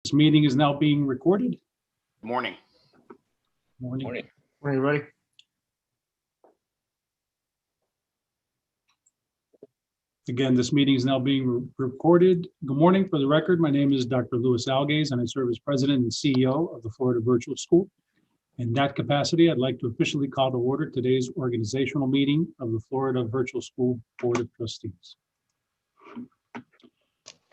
This meeting is now being recorded. Morning. Morning. Morning. Morning, everybody. Again, this meeting is now being recorded. Good morning. For the record, my name is Dr. Louis Algaze, and I serve as President and CEO of the Florida Virtual School. In that capacity, I'd like to officially call to order today's organizational meeting of the Florida Virtual School Board of Trustees.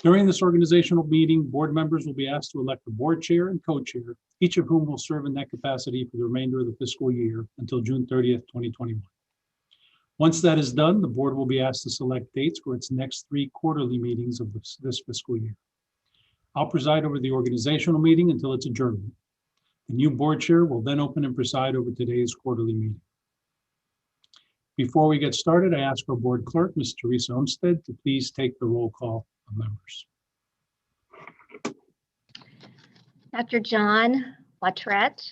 During this organizational meeting, board members will be asked to elect the board chair and co-chair, each of whom will serve in that capacity for the remainder of the fiscal year until June 30th, 2021. Once that is done, the board will be asked to select dates for its next 3 quarterly meetings of this fiscal year. I'll preside over the organizational meeting until its adjournment. The new board chair will then open and preside over today's quarterly meeting. Before we get started, I ask our board clerk, Ms. Teresa Olmsted, to please take the roll call of members. Dr. John Watret.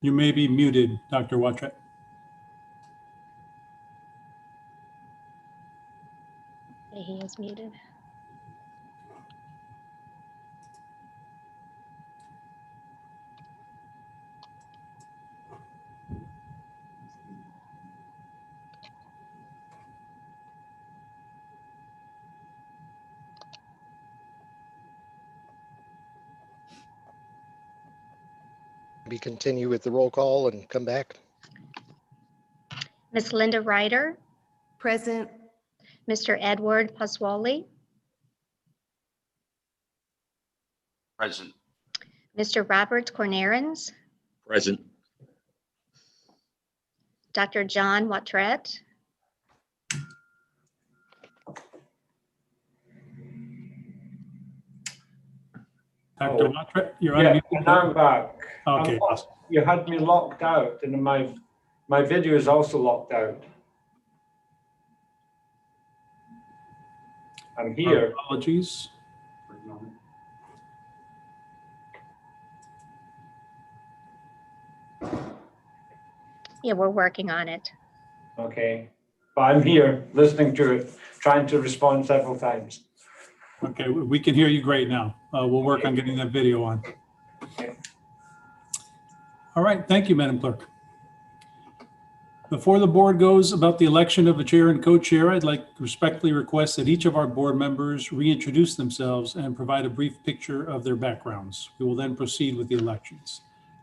You may be muted, Dr. Watret. He is muted. We continue with the roll call and come back. Miss Linda Ryder, Present. Mr. Edward Pasquale, Present. Mr. Robert Cornarins, Present. Dr. John Watret, Dr. Watret, you're Yeah, unmuted. and I'm back. Okay, awesome. You had me locked out, and my video is also locked out. I'm here. Apologies. yeah, we're working on it. Okay, but I'm here, listening to it, trying to respond several times. Okay, we can hear you great now. We'll work on getting that video on. Okay. All right, thank you, Madam Clerk. Before the board goes about the election of a chair and co-chair, I'd like to respectfully request that each of our board members reintroduce themselves and provide a brief picture of their backgrounds. We will then proceed with the elections.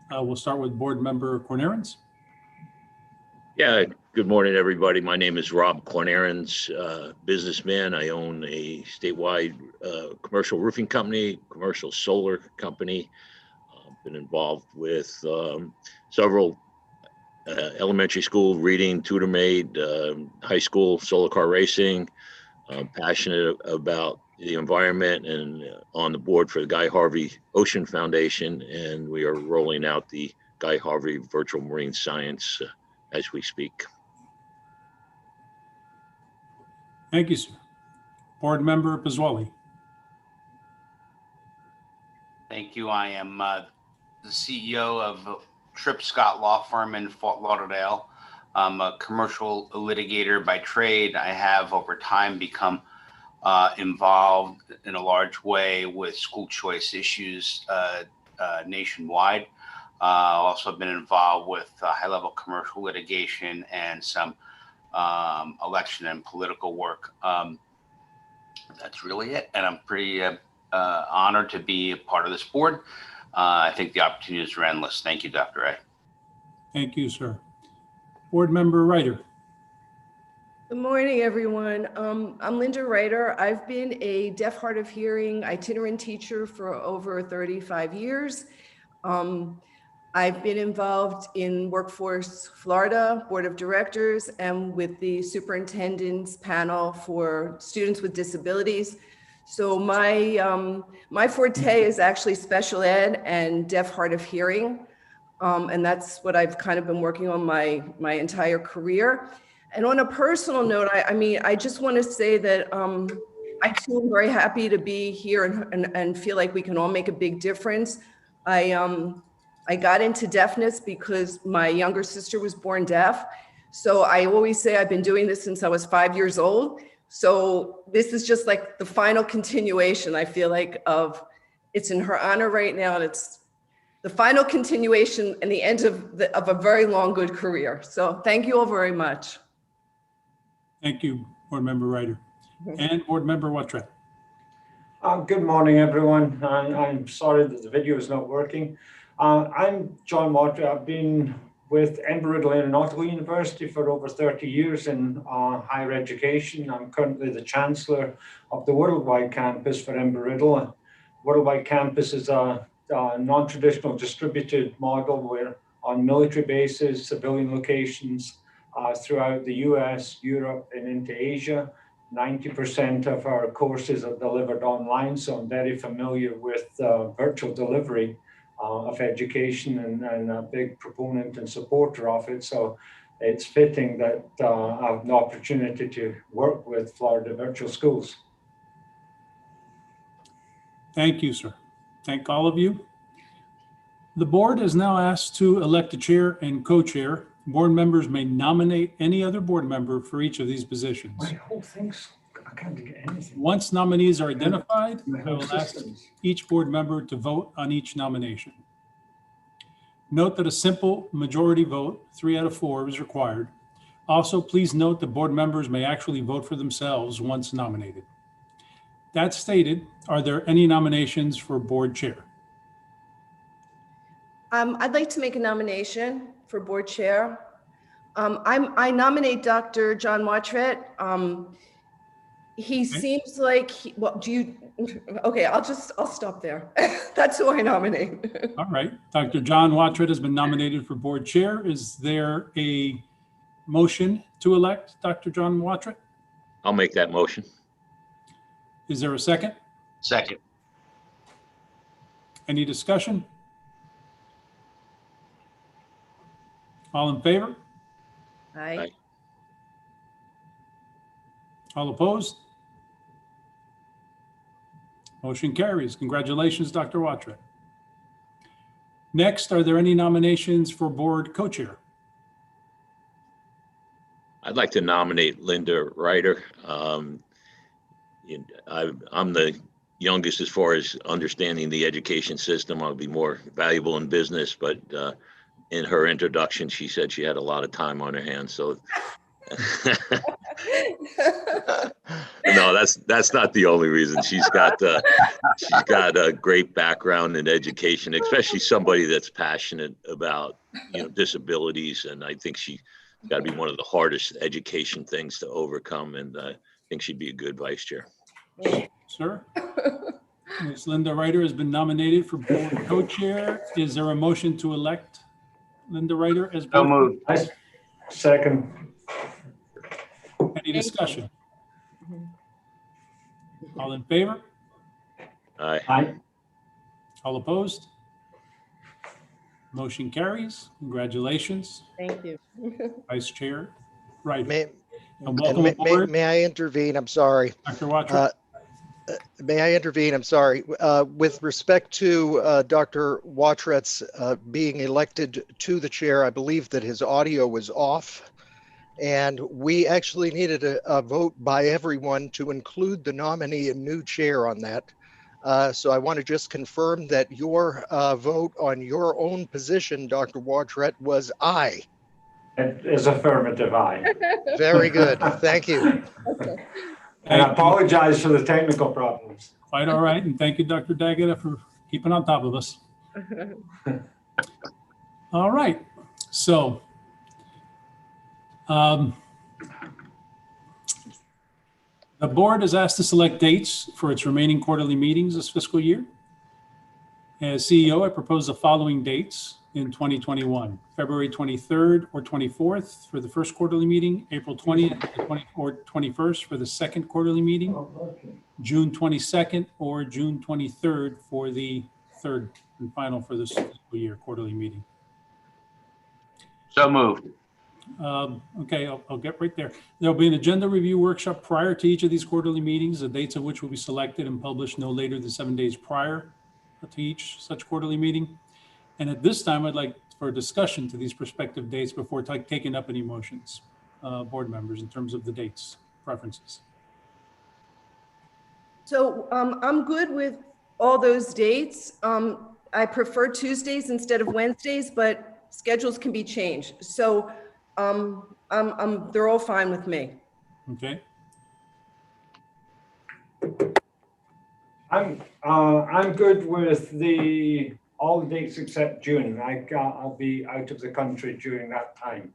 We'll start with board member Cornarins. Yeah, good morning, everybody. My name is Rob Cornarins, businessman. I own a statewide commercial roofing company, commercial solar company. Been involved with several elementary school reading, tutor made, high school solar car racing. Passionate about the environment and on the board for the Guy Harvey Ocean Foundation. And we are rolling out the Guy Harvey Virtual Marine Science as we speak. Thank you, sir. Board member Pasquale. Thank you. I am the CEO of Tripp Scott Law Firm in Fort Lauderdale. I'm a commercial litigator by trade. I have over time become involved in a large way with school choice issues nationwide. Also been involved with high-level commercial litigation and some election and political work. That's really it. And I'm pretty honored to be a part of this board. I think the opportunities are endless. Thank you, Dr. A. Thank you, sir. Board member Ryder. Good morning, everyone. I'm Linda Ryder. I've been a deaf, hard of hearing itinerant teacher for over 35 years. I've been involved in Workforce Florida Board of Directors and with the superintendent's panel for students with disabilities. So my forte is actually special ed and deaf, hard of hearing. And that's what I've kind of been working on my entire career. And on a personal note, I just want to say that I too am very happy to be here and feel like we can all make a big difference. I got into deafness because my younger sister was born deaf. So I always say I've been doing this since I was 5 years old. So this is just like the final continuation, I feel like, of, it's in her honor right now, and it's the final continuation and the end of a very long, good career. So thank you all very much. Thank you, Board Member Ryder. And Board Member Watrett. Good morning, everyone. I'm sorry that the video is not working. I'm John Water. I've been with Embry-Riddle Aeronautical University for over 30 years in higher education. I'm currently the Chancellor of the Worldwide Campus for Embry-Riddle. Worldwide Campus is a non-traditional distributed model where on military bases, civilian locations throughout the US, Europe, and into Asia. 90% of our courses are delivered online, so I'm very familiar with virtual delivery of education and a big proponent and supporter of it. So it's fitting that I have an opportunity to work with Florida Virtual Schools. Thank you, sir. Thank all of you. The board is now asked to elect a chair and co-chair. Board members may nominate any other board member for each of these positions. My whole thing's, I can't get anything. Once nominees are identified, My I whole will ask system's. each board member to vote on each nomination. Note that a simple majority vote, 3 out of 4, is required. Also, please note that board members may actually vote for themselves once nominated. That stated, are there any nominations for board chair? I'd like to make a nomination for board chair. I nominate Dr. John Watrett. He seems like, well, do you, okay, I'll stop there. That's who I nominate. All right, Dr. John Watrett has been nominated for board chair. Is there a motion to elect Dr. John Watrett? I'll make that motion. Is there a second? Second. Any discussion? All in favor? Aye. All opposed? Motion carries. Congratulations, Dr. Watrett. Next, are there any nominations for board co-chair? I'd like to nominate Linda Ryder. I'm the youngest as far as understanding the education system. I'll be more valuable in business, but in her introduction, she said she had a lot of time on her hands. So no, that's not the only reason. She's got a great background in education, especially somebody that's passionate about disabilities, and I think she's got to be one of the hardest education things to overcome, and I think she'd be a good vice chair. Sir? Ms. Linda Ryder has been nominated for board co-chair. Is there a motion to elect Linda Ryder as So board? moved. I second. Any discussion? All in favor? Aye. Aye. All opposed? Motion carries. Congratulations, Thank you. Vice Chair Ryder. May, And welcome aboard, may I intervene? I'm sorry. Dr. Watrett. May I intervene? I'm sorry. With respect to Dr. Watrett's being elected to the chair, I believe that his audio was off. And we actually needed a vote by everyone to include the nominee and new chair on that. So I want to just confirm that your vote on your own position, Dr. Watrett, was aye. It is affirmative, aye. Very good. Thank you. And I apologize for the technical problems. Quite all right. And thank you, Dr. Daggett, for keeping on top of us. All right. So the board is asked to select dates for its remaining quarterly meetings this fiscal year. As CEO, I propose the following dates in 2021: February 23rd or 24th for the first quarterly meeting, April 20th or 21st for the second quarterly meeting, June 22nd or June 23rd for the third and final for this fiscal year quarterly meeting. So moved. Okay, I'll get right there. There'll be an agenda review workshop prior to each of these quarterly meetings, the dates of which will be selected and published no later than 7 days prior to each such quarterly meeting. And at this time, I'd like for a discussion to these prospective dates before taking up any motions, board members, in terms of the dates, preferences. So I'm good with all those dates. I prefer Tuesdays instead of Wednesdays, but schedules can be changed. So they're all fine with me. Okay, I'm good with all the dates except June. I'll be out of the country during that time.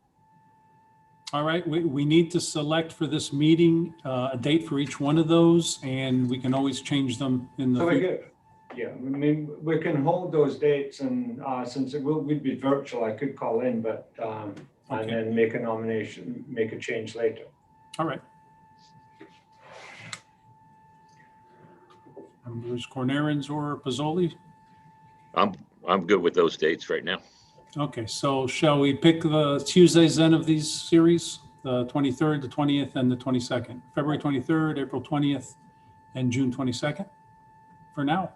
all right, we need to select for this meeting a date for each one of those, and we can always change them in the So future. yeah, I mean, we can hold those dates, and since we'd be virtual, I could call in, but Okay. and then make a nomination, make a change later. All right. Members Cornarins or Pizzoli? I'm good with those dates right now. Okay, so shall we pick the Tuesdays then of these series? The 23rd, the 20th, and the 22nd? February 23rd, April 20th, and June 22nd for now.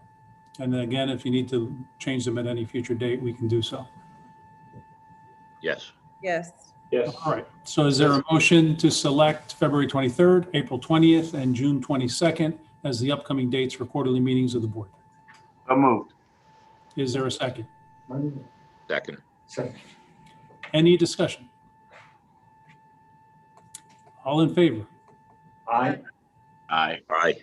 And then again, if you need to change them at any future date, we can do so. Yes. Yes. Yes. All right, so is there a motion to select February 23rd, April 20th, and June 22nd as the upcoming dates for quarterly meetings of the board? So moved. Is there a second? Second. Any discussion? All in favor? Aye. Aye. Aye.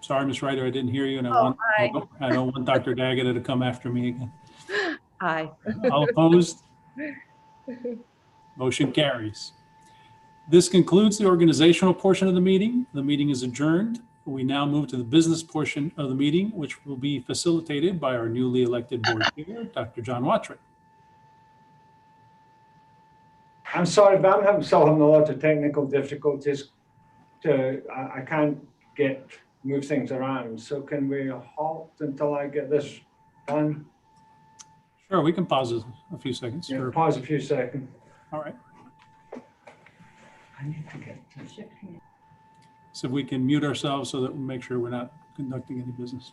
Sorry, Ms. Ryder, I didn't hear you, and Oh, aye. I don't want Dr. Daggett to come after me again. Aye. All opposed? Motion carries. This concludes the organizational portion of the meeting. The meeting is adjourned. We now move to the business portion of the meeting, which will be facilitated by our newly elected board chair, Dr. John Wattrick. I'm sorry, but I'm still having a lot of technical difficulties. I can't move things around. So can we halt until I get this done? Sure, we can pause a few seconds. Yeah, Sure. pause a few seconds. All right. I need to get this. So if we can mute ourselves so that we make sure we're not conducting any business.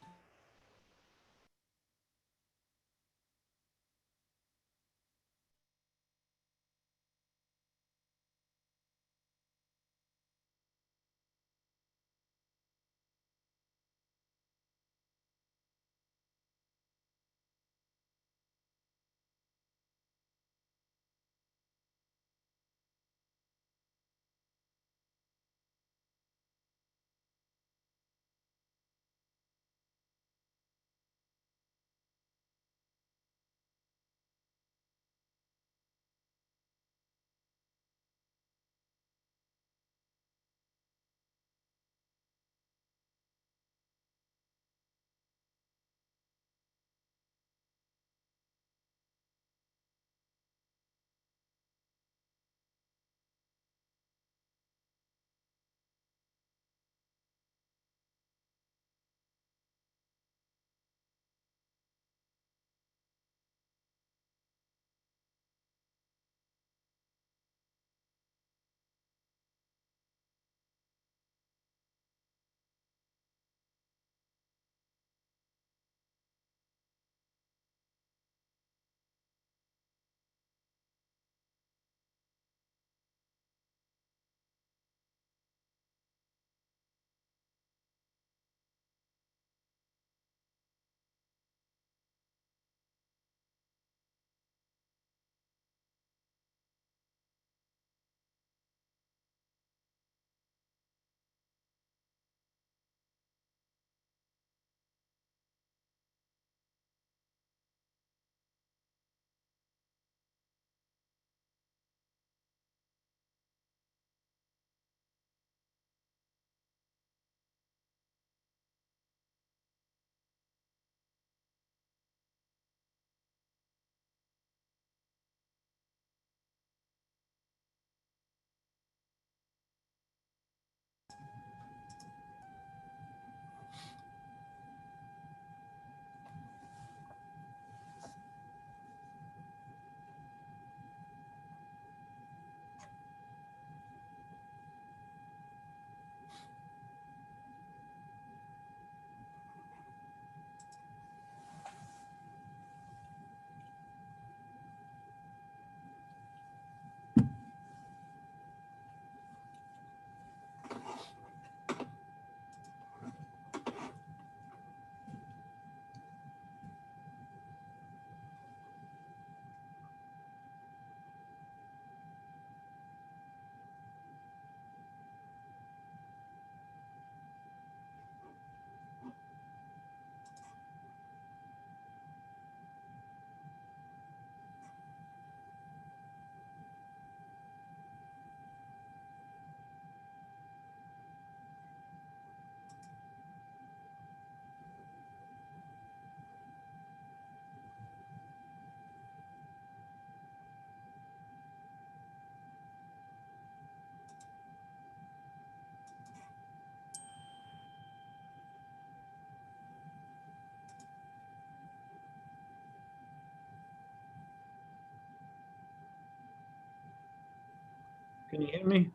Can you hear me?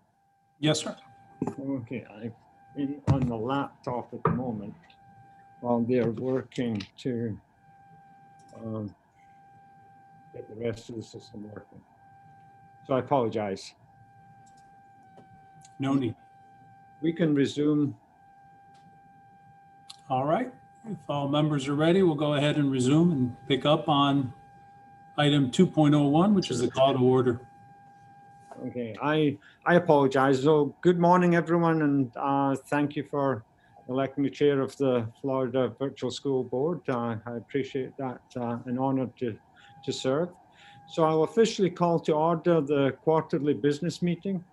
Yes, sir. Okay, I'm on the laptop at the moment while they're working to get the rest of the system working. So I apologize. No need. We can resume. All right. If all members are ready, we'll go ahead and resume and pick up on item 2.01, which is the call to order. Okay, I apologize. So good morning, everyone, and thank you for electing me chair of the Florida Virtual School Board. I appreciate that, an honor to serve. So I'll officially call to order the quarterly business meeting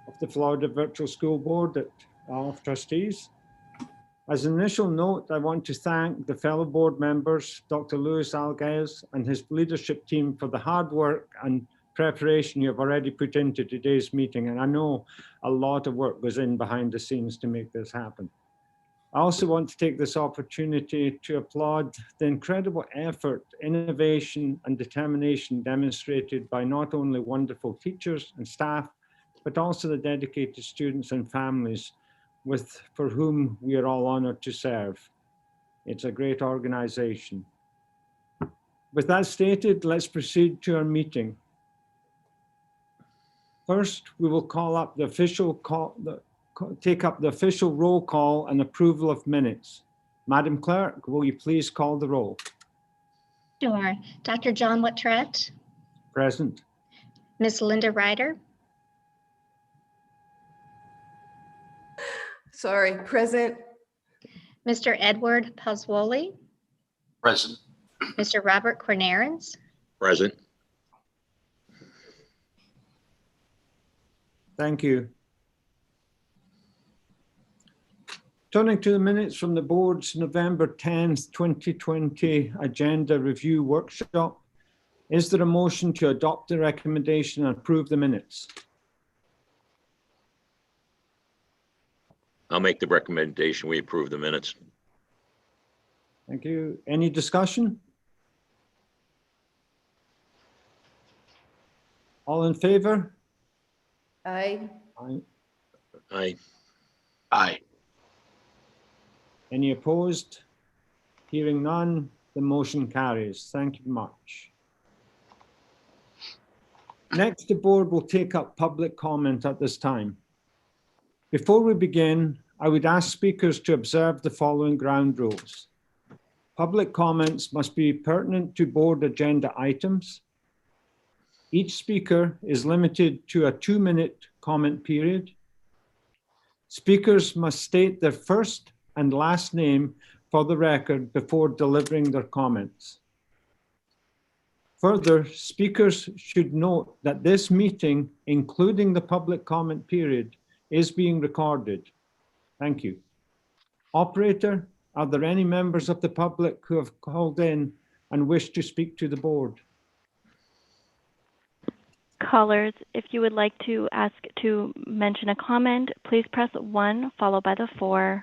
of the Florida Virtual School Board of Trustees. As an initial note, I want to thank the fellow board members, Dr. Luis Alguez and his leadership team for the hard work and preparation you have already put into today's meeting. And I know a lot of work goes in behind the scenes to make this happen. I also want to take this opportunity to applaud the incredible effort, innovation, and determination demonstrated by not only wonderful teachers and staff, but also the dedicated students and families for whom we are all honored to serve. It's a great organization. With that stated, let's proceed to our meeting. First, we will take up the official roll call and approval of minutes. Madam Clerk, will you please call the roll? Sure. Dr. John Watrett, Present. Miss Linda Ryder, Sorry, present. Mr. Edward Paswally, Present. Mr. Robert Cornarens, Present. Thank you. Turning to the minutes from the board's November 10th, 2020 agenda review workshop, is there a motion to adopt the recommendation and approve the minutes? I'll make the recommendation. We approve the minutes. Thank you. Any discussion? All in favor? Aye. Aye. Aye. Aye. Any opposed? Hearing none, the motion carries. Thank you much. Next, the board will take up public comment at this time. Before we begin, I would ask speakers to observe the following ground rules. Public comments must be pertinent to board agenda items. Each speaker is limited to a 2-minute comment period. Speakers must state their first and last name for the record before delivering their comments. Further, speakers should note that this meeting, including the public comment period, is being recorded. Thank you. Operator, are there any members of the public who have called in and wish to speak to the board? Callers, if you would like to ask to mention a comment, please press 1 followed by the 4.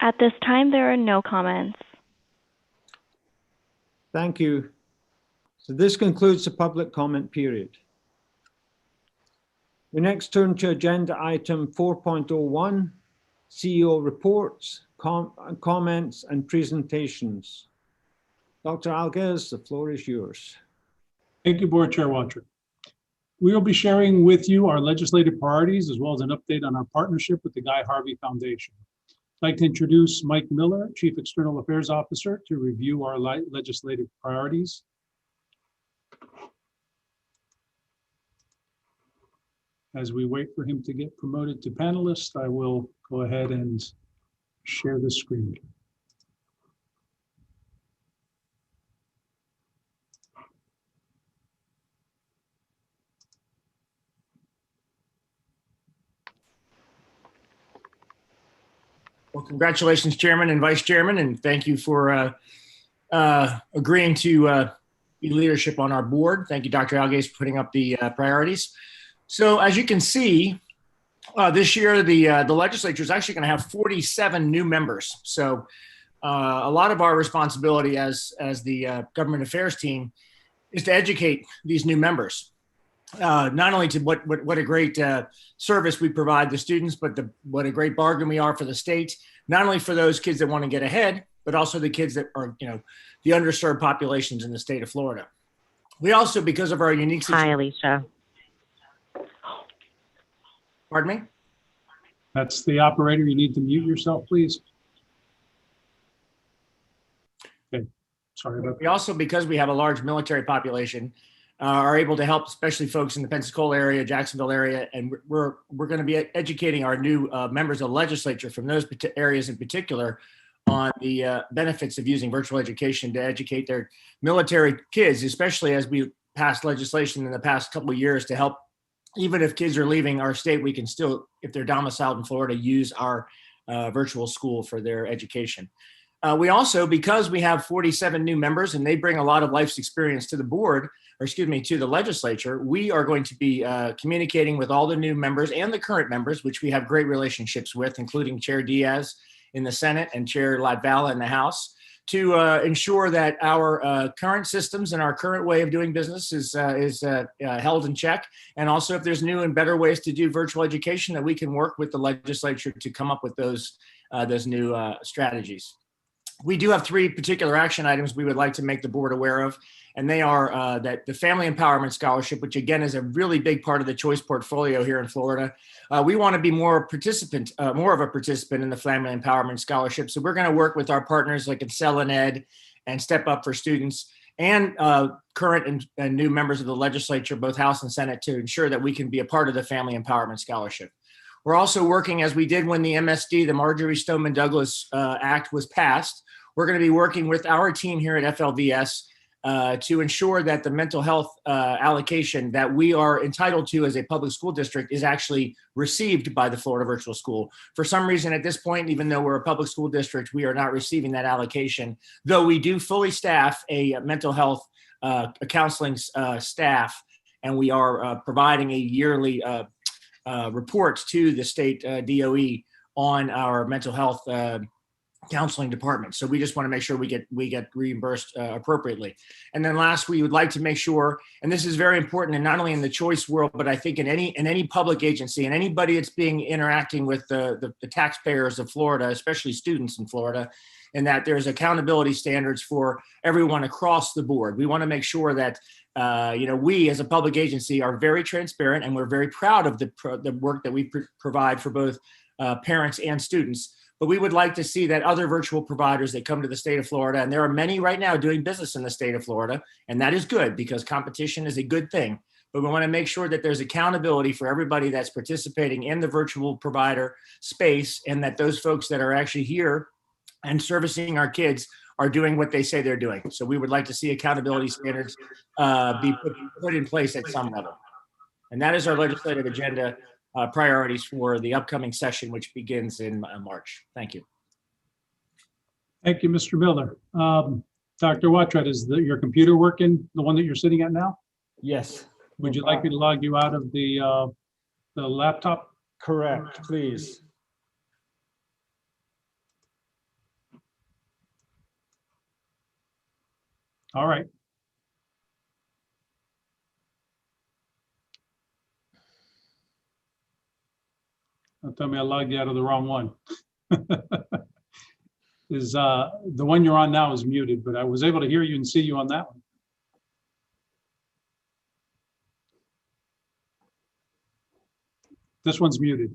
At this time, there are no comments. Thank you. So this concludes the public comment period. We next turn to agenda item 4.01, CEO reports, comments and presentations. Dr. Alguez, the floor is yours. Thank you, Board Chair Watrett. We will be sharing with you our legislative priorities as well as an update on our partnership with the Guy Harvey Foundation. I'd like to introduce Mike Miller, Chief External Affairs Officer, to review our legislative priorities. As we wait for him to get promoted to panelist, I will go ahead and share the screen. Well, congratulations, Chairman and Vice Chairman, and thank you for agreeing to be leadership on our board. Thank you, Dr. Alguez, for putting up the priorities. So as you can see, this year the legislature is actually going to have 47 new members. So a lot of our responsibility as the government affairs team is to educate these new members. Not only to what a great service we provide the students, but what a great bargain we are for the state, not only for those kids that want to get ahead, but also the kids that are, the underserved populations in the state of Florida. We also, because of our unique situation. Hi, Alicia. Pardon me? That's the operator. You need to mute yourself, please. Okay, sorry about that. We also, because we have a large military population, are able to help, especially folks in the Pensacola area, Jacksonville area, and we're going to be educating our new members of the legislature from those areas in particular on the benefits of using virtual education to educate their military kids, especially as we passed legislation in the past couple of years to help. Even if kids are leaving our state, we can still, if they're domiciled in Florida, use our virtual school for their education. We also, because we have 47 new members and they bring a lot of life's experience to the board, or excuse me, to the legislature, we are going to be communicating with all the new members and the current members, which we have great relationships with, including Chair Diaz in the Senate and Chair Latvala in the House, to ensure that our current systems and our current way of doing business is held in check. And also, if there's new and better ways to do virtual education, that we can work with the legislature to come up with those new strategies. We do have 3 particular action items we would like to make the board aware of, and they are that the Family Empowerment Scholarship, which again is a really big part of the choice portfolio here in Florida. We want to be more of a participant in the Family Empowerment Scholarship. So we're going to work with our partners like Excel and Ed and Step Up for Students and current and new members of the legislature, both House and Senate, to ensure that we can be a part of the Family Empowerment Scholarship. We're also working, as we did when the MSD, the Marjorie Stoneman Douglas Act, was passed. We're going to be working with our team here at FLVS to ensure that the mental health allocation that we are entitled to as a public school district is actually received by the Florida Virtual School. For some reason at this point, even though we're a public school district, we are not receiving that allocation, though we do fully staff a mental health counseling staff, and we are providing a yearly report to the state DOE on our mental health counseling department. So we just want to make sure we get reimbursed appropriately. And then last, we would like to make sure, and this is very important, and not only in the choice world, but I think in any public agency and anybody that's interacting with the taxpayers of Florida, especially students in Florida, and that there's accountability standards for everyone across the board. We want to make sure that we as a public agency are very transparent, and we're very proud of the work that we provide for both parents and students. But we would like to see that other virtual providers that come to the state of Florida, and there are many right now doing business in the state of Florida, and that is good because competition is a good thing. But we want to make sure that there's accountability for everybody that's participating in the virtual provider space, and that those folks that are actually here and servicing our kids are doing what they say they're doing. So we would like to see accountability standards be put in place at some level. And that is our legislative agenda priorities for the upcoming session, which begins in March. Thank you. Thank you, Mr. Miller. Dr. Wattred, is your computer working, the one that you're sitting at now? Yes. Would you like me to log you out of the laptop? Correct, please. All right. Don't tell me I logged you out of the wrong one. The one you're on now is muted, but I was able to hear you and see you on that one. This one's muted.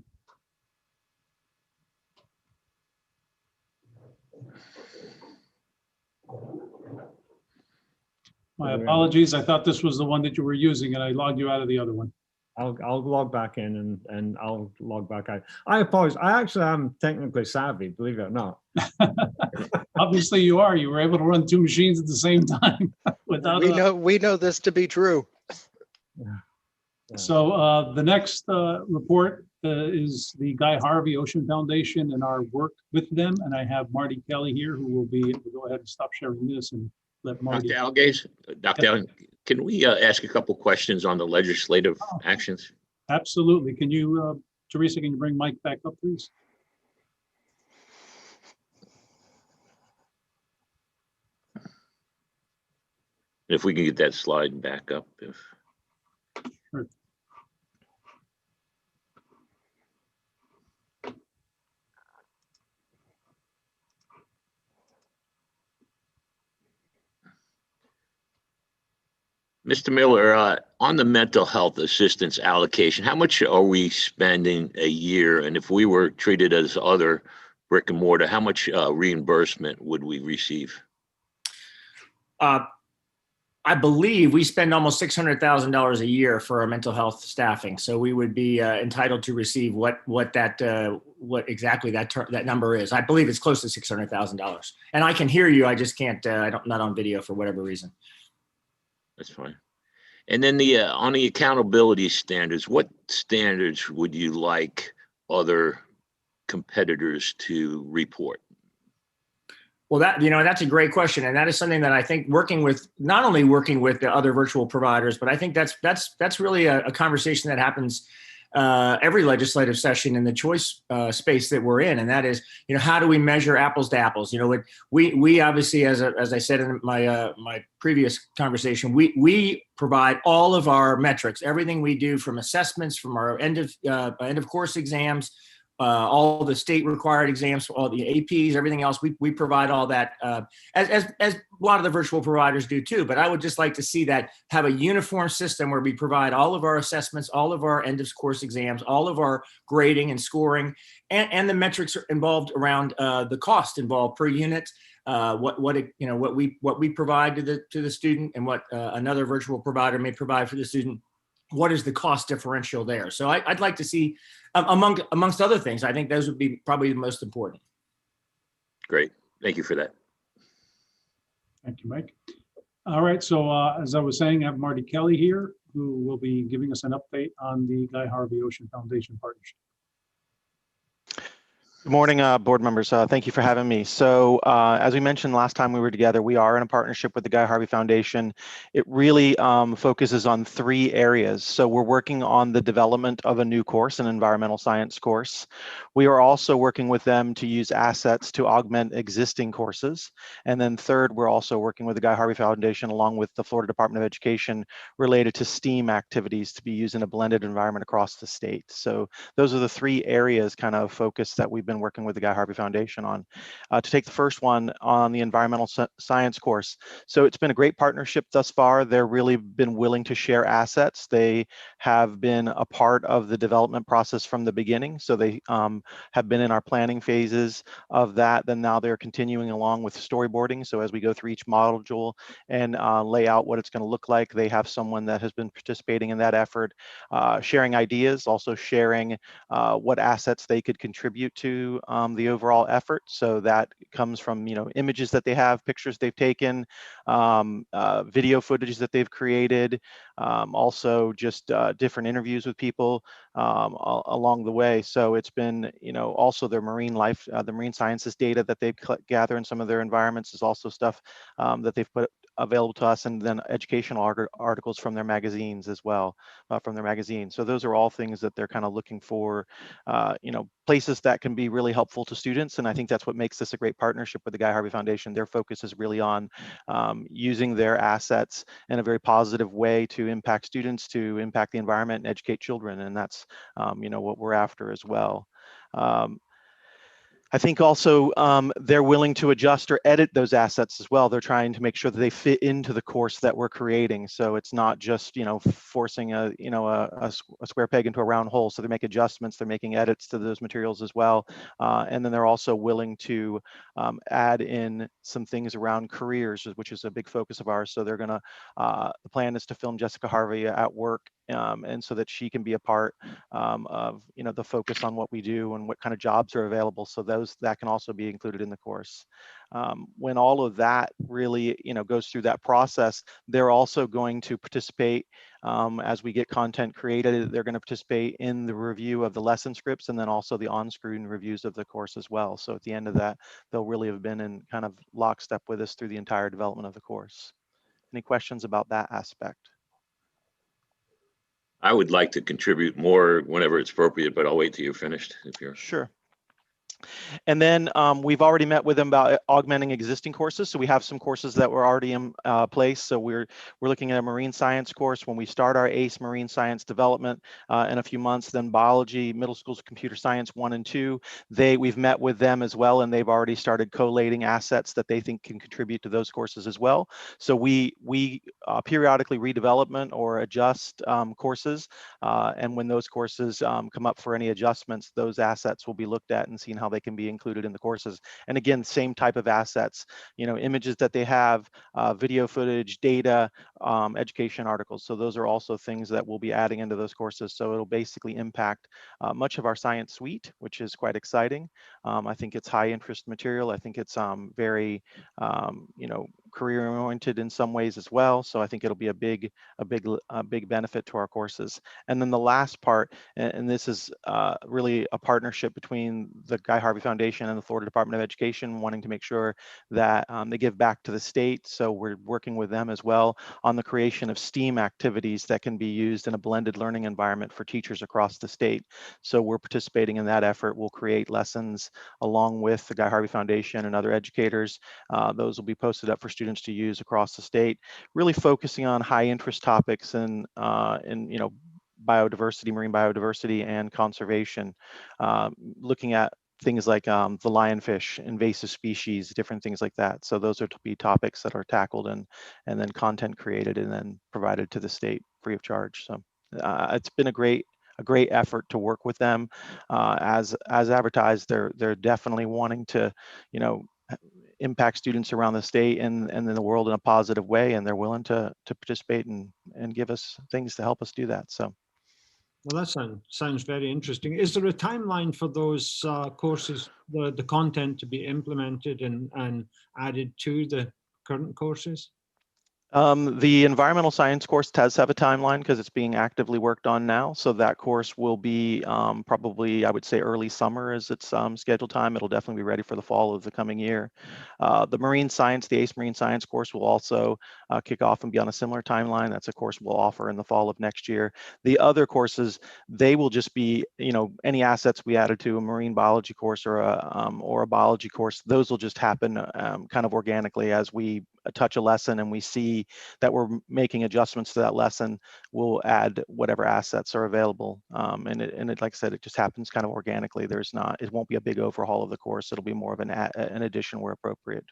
My apologies. I thought this was the one that you were using and I logged you out of the other one. I'll log back in and I'll log back out. I apologize. I actually am technically savvy, believe it or not. Obviously you are. You were able to run 2 machines at the same time. Without we know this to be true. Yeah. So the next report is the Guy Harvey Ocean Foundation and our work with them. And I have Marty Kelly here who will be able to go ahead and stop sharing this and let Marty. Dr. Algaze, can we ask a couple questions on the legislative actions? Absolutely. Can you, Teresa, can you bring Mike back up, please? If we can get that slide back up, if. Sure. Mr. Miller, on the mental health assistance allocation, how much are we spending a year? And if we were treated as other brick and mortar, how much reimbursement would we receive? I believe we spend almost $600,000 a year for our mental health staffing. So we would be entitled to receive what exactly that number is. I believe it's close to $600,000. And I can hear you. I just can't. I'm not on video for whatever reason. That's fine. And then on the accountability standards, what standards would you like other competitors to report? Well, that's a great question, and that is something that I think not only working with the other virtual providers, but I think that's really a conversation that happens every legislative session in the choice space that we're in, and that is, how do we measure apples to apples? We obviously, as I said in my previous conversation, we provide all of our metrics, everything we do, from assessments, from our end of course exams, all the state required exams, all the APs, everything else. We provide all that as a lot of the virtual providers do too. But I would just like to see that have a uniform system where we provide all of our assessments, all of our end of course exams, all of our grading and scoring, and the metrics are involved around the cost involved per unit. What we provide to the student, and what another virtual provider may provide for the student. What is the cost differential there? So I'd like to see, amongst other things, I think those would be probably the most important. Great. Thank you for that. Thank you, Mike. All right, so as I was saying, I have Marty Kelly here, who will be giving us an update on the Guy Harvey Ocean Foundation partnership. Good morning, board members. Thank you for having me. So as we mentioned last time we were together, we are in a partnership with the Guy Harvey Foundation. It really focuses on 3 areas. So we're working on the development of a new course, an environmental science course. We are also working with them to use assets to augment existing courses. And then third, we're also working with the Guy Harvey Foundation along with the Florida Department of Education related to STEAM activities to be used in a blended environment across the state. So those are the 3 areas kind of focus that we've been working with the Guy Harvey Foundation on. To take the first one on the environmental science course. So it's been a great partnership thus far. They're really been willing to share assets. They have been a part of the development process from the beginning. So they have been in our planning phases of that. Then now they're continuing along with storyboarding. So as we go through each module and lay out what it's going to look like, they have someone that has been participating in that effort, sharing ideas, also sharing what assets they could contribute to the overall effort. So that comes from, images that they have, pictures they've taken, video footage that they've created, also just different interviews with people along the way. So it's been, also their marine life, the marine sciences data that they've gathered in some of their environments is also stuff that they've put available to us, and then educational articles from their magazines as well, So those are all things that they're kind of looking for, places that can be really helpful to students. And I think that's what makes this a great partnership with the Guy Harvey Foundation. Their focus is really on using their assets in a very positive way to impact students, to impact the environment and educate children. And that's, what we're after as well. I think also they're willing to adjust or edit those assets as well. They're trying to make sure that they fit into the course that we're creating. So it's not just, forcing a square peg into a round hole. So they make adjustments, they're making edits to those materials as well. And then they're also willing to add in some things around careers, which is a big focus of ours. So they're gonna, the plan is to film Jessica Harvey at work, and so that she can be a part of, the focus on what we do and what kind of jobs are available. So that can also be included in the course. When all of that really, goes through that process, they're also going to participate as we get content created. They're going to participate in the review of the lesson scripts and then also the on-screen reviews of the course as well. So at the end of that, they'll really have been in kind of lockstep with us through the entire development of the course. Any questions about that aspect? I would like to contribute more whenever it's appropriate, but I'll wait till you're finished if you're. Sure. And then we've already met with them about augmenting existing courses. So we have some courses that were already in place. So we're looking at a marine science course when we start our ACE marine science development in a few months. Then biology, middle school's computer science 1 and 2. We've met with them as well, and they've already started collating assets that they think can contribute to those courses as well. So we periodically redevelopment or adjust courses, and when those courses come up for any adjustments, those assets will be looked at and seen how they can be included in the courses. And again, same type of assets, images that they have, video footage, data, education articles. So those are also things that we'll be adding into those courses. So it'll basically impact much of our science suite, which is quite exciting. I think it's high interest material. I think it's very, career oriented in some ways as well. So I think it'll be a big benefit to our courses. And then the last part, and this is really a partnership between the Guy Harvey Foundation and the Florida Department of Education, wanting to make sure that they give back to the state. So we're working with them as well on the creation of STEAM activities that can be used in a blended learning environment for teachers across the state. So we're participating in that effort. We'll create lessons along with the Guy Harvey Foundation and other educators. Those will be posted up for students to use across the state, really focusing on high interest topics and biodiversity, marine biodiversity and conservation, looking at things like the lionfish, invasive species, different things like that. So those are to be topics that are tackled and then content created and then provided to the state free of charge. So it's been a great effort to work with them. As advertised, they're definitely wanting to, impact students around the state and in the world in a positive way, and they're willing to participate and give us things to help us do that. So. Well, that sounds very interesting. Is there a timeline for those courses, the content to be implemented and added to the current courses? The environmental science course does have a timeline because it's being actively worked on now. So that course will be probably, I would say, early summer is its scheduled time. It'll definitely be ready for the fall of the coming year. The marine science, the ACE marine science course will also kick off and be on a similar timeline. That's a course we'll offer in the fall of next year. The other courses, they will just be, any assets we added to a marine biology course or a biology course, those will just happen kind of organically as we touch a lesson and we see that we're making adjustments to that lesson. We'll add whatever assets are available, and it, like I said, it just happens kind of organically. It won't be a big overhaul of the course. It'll be more of an addition where appropriate,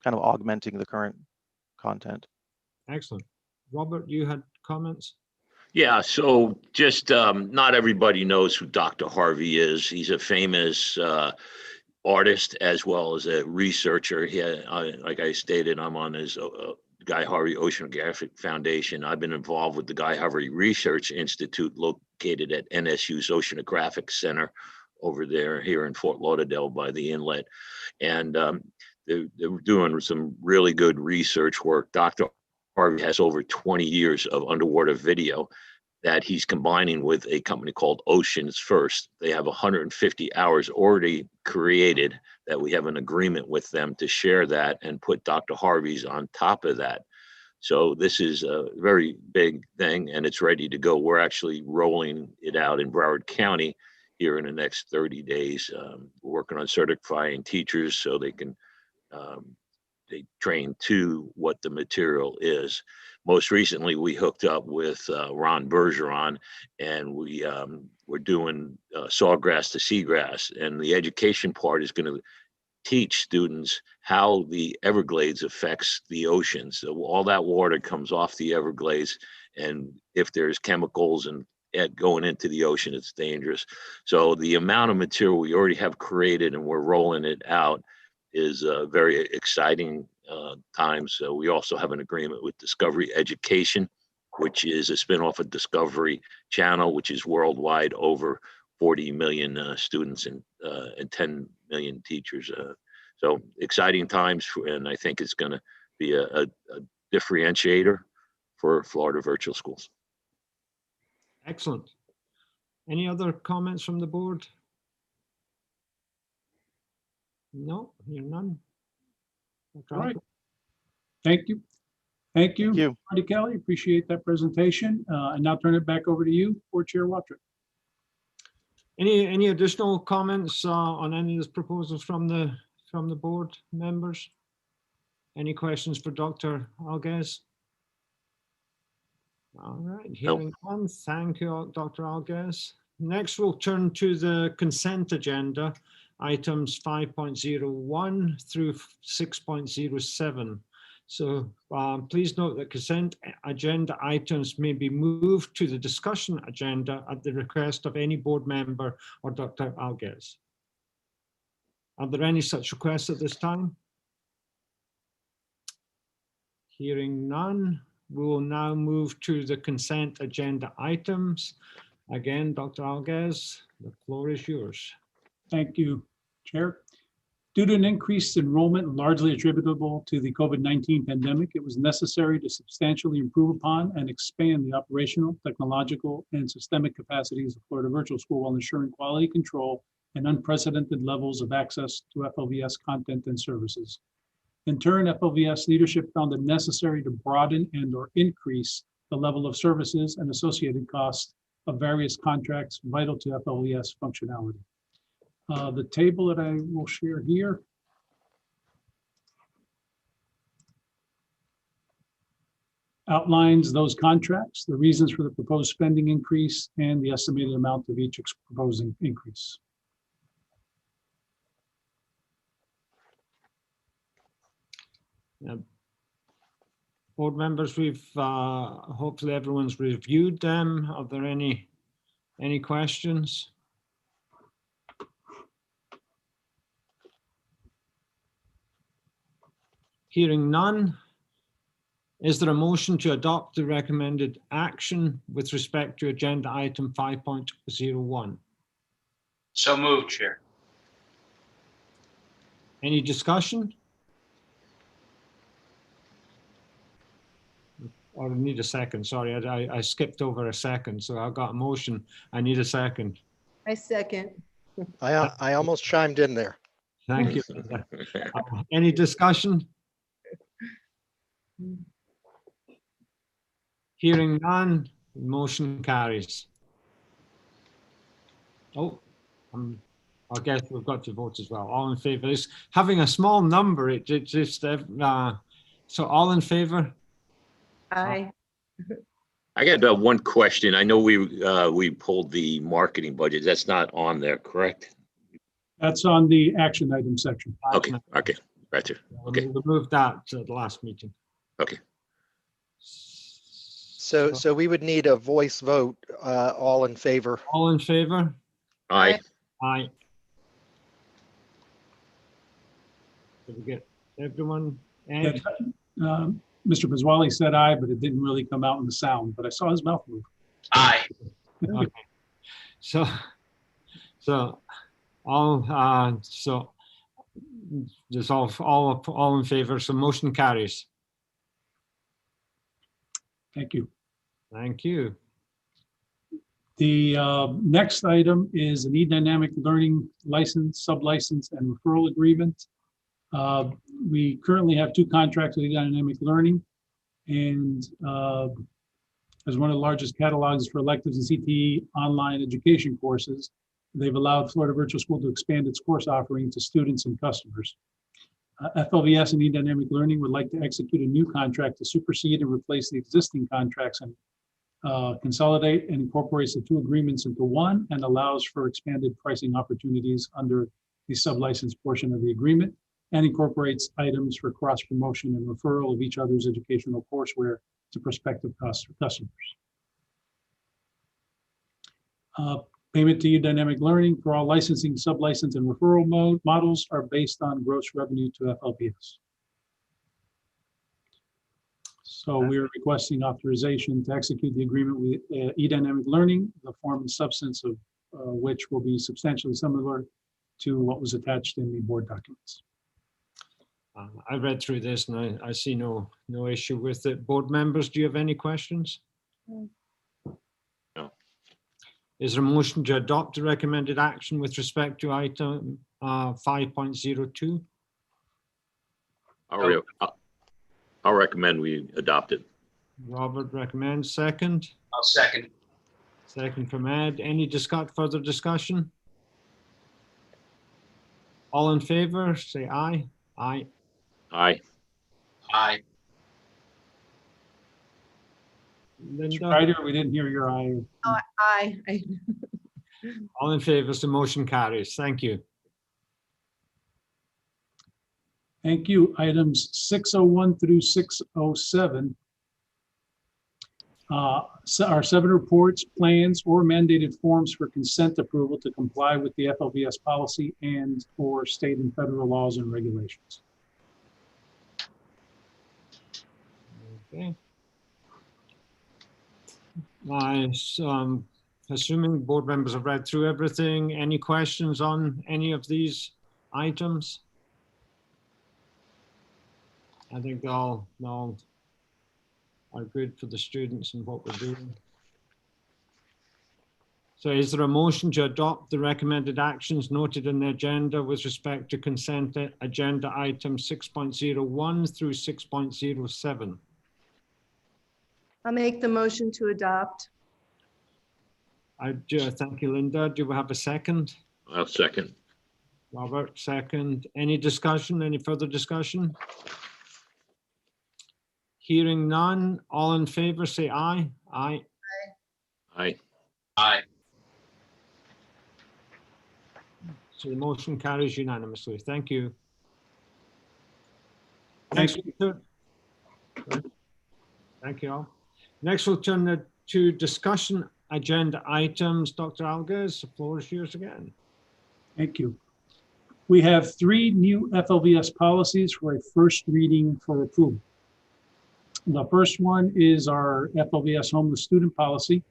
kind of augmenting the current content. Excellent. Robert, you had comments? Yeah, so just not everybody knows who Dr. Harvey is. He's a famous artist as well as a researcher. Like I stated, I'm on his Guy Harvey Oceanographic Foundation. I've been involved with the Guy Harvey Research Institute located at NSU's Oceanographic Center over there here in Fort Lauderdale by the inlet. And they're doing some really good research work. Dr. Harvey has over 20 years of underwater video that he's combining with a company called Oceans First. They have 150 hours already created that we have an agreement with them to share that and put Dr. Harvey's on top of that. So this is a very big thing and it's ready to go. We're actually rolling it out in Broward County here in the next 30 days. We're working on certifying teachers so they can they train to what the material is. Most recently, we hooked up with Ron Bergeron, and we're doing sawgrass to seagrass. And the education part is going to teach students how the Everglades affects the ocean. So all that water comes off the Everglades, and if there's chemicals and going into the ocean, it's dangerous. So the amount of material we already have created and we're rolling it out is very exciting times. So we also have an agreement with Discovery Education, which is a spinoff of Discovery Channel, which is worldwide, over 40 million students and 10 million teachers. So exciting times, and I think it's going to be a differentiator for Florida virtual schools. Excellent. Any other comments from the board? No, you're none. All right. Thank you. Thank you, Thank you. Marty Kelly. Appreciate that presentation. And now turn it back over to you, Board Chair Watrick. Any additional comments on any of these proposals from the board members? Any questions for Dr. Alguez? All right, hearing none. Thank you, Dr. Alguez. Next, we'll turn to the consent agenda, items 5.01 through 6.07. So please note that consent agenda items may be moved to the discussion agenda at the request of any board member or Dr. Alguez. Are there any such requests at this time? Hearing none, we will now move to the consent agenda items. Again, Dr. Alguez, the floor is yours. Thank you, Chair. Due to an increased enrollment largely attributable to the COVID-19 pandemic, it was necessary to substantially improve upon and expand the operational, technological, and systemic capacities of Florida Virtual School while ensuring quality control and unprecedented levels of access to FLVS content and services. In turn, FLVS leadership found it necessary to broaden and/or increase the level of services and associated costs of various contracts vital to FLVS functionality. The table that I will share here outlines those contracts, the reasons for the proposed spending increase, and the estimated amount of each proposed increase. Board members, we've hopefully everyone's reviewed them. Are there any questions? Hearing none, is there a motion to adopt the recommended action with respect to agenda item 5.01? So moved, Chair. Any discussion? Or I need a second, sorry, I skipped over a second, so I got a motion, I need a second. I second. I almost chimed in there. Thank you. Any discussion? Hearing none, motion carries. Oh, I guess we've got to vote as well. All in favor. It's having a small number. It just so all in favor. Aye. I got one question. I know we pulled the marketing budget. That's not on there, correct? That's on the action item section. Okay, okay, gotcha. Okay. We moved that to the last meeting. Okay. So we would need a voice vote, all in favor. All in favor? Aye. Aye. Did we get everyone? Ed? Mr. Pasquale said aye, but it didn't really come out in the sound, but I saw his mouth move. Aye. Okay. So all just all in favor. So motion carries. Thank you. Thank you. The next item is an e-dynamic learning license, sub-license, and referral agreement. We currently have 2 contracts with e-dynamic learning, and as one of the largest catalogs for electives and CTE online education courses, they've allowed Florida Virtual School to expand its course offering to students and customers. FLVS and e-dynamic learning would like to execute a new contract to supersede and replace the existing contracts and consolidate and incorporates the 2 agreements into one and allows for expanded pricing opportunities under the sub-license portion of the agreement, and incorporates items for cross-promotion and referral of each other's educational courseware to prospective customers. Payment to e-dynamic learning for all licensing, sub-license, and referral models are based on gross revenue to FLPS. So we are requesting authorization to execute the agreement with e-dynamic learning, the form and substance of which will be substantially similar to what was attached in the board documents. I read through this and I see no issue with it. Board members, do you have any questions? No. Is there a motion to adopt the recommended action with respect to item 5.02? I'll recommend we adopt it. Robert recommends. Second? I'll second. Second from Ed. Any further discussion? All in favor, say aye. Aye. Aye. Aye. Linda, Ryder, we didn't hear your aye. Aye. all in favor, so motion carries. Thank you. Thank you. Items 601 through 607 are 7 reports, plans, or mandated forms for consent approval to comply with the FLVS policy and or state and federal laws and regulations. Okay. Assuming board members have read through everything, any questions on any of these items? I think they all are good for the students and what we're doing. So is there a motion to adopt the recommended actions noted in the agenda with respect to consent agenda items 6.01 through 6.07? I'll make the motion to adopt. Thank you, Linda. Do we have a second? I'll second. Robert, second. Any discussion, any further discussion? Hearing none, all in favor say aye. Aye. Aye. Aye. So the motion carries unanimously. Thank you. Thank Thank you all. Next, we'll turn to discussion agenda items. Dr. Alges, the floor is yours again. Thank you. We have 3 new FLVS policies for a first reading for approval. The first one is our FLVS homeless student policy.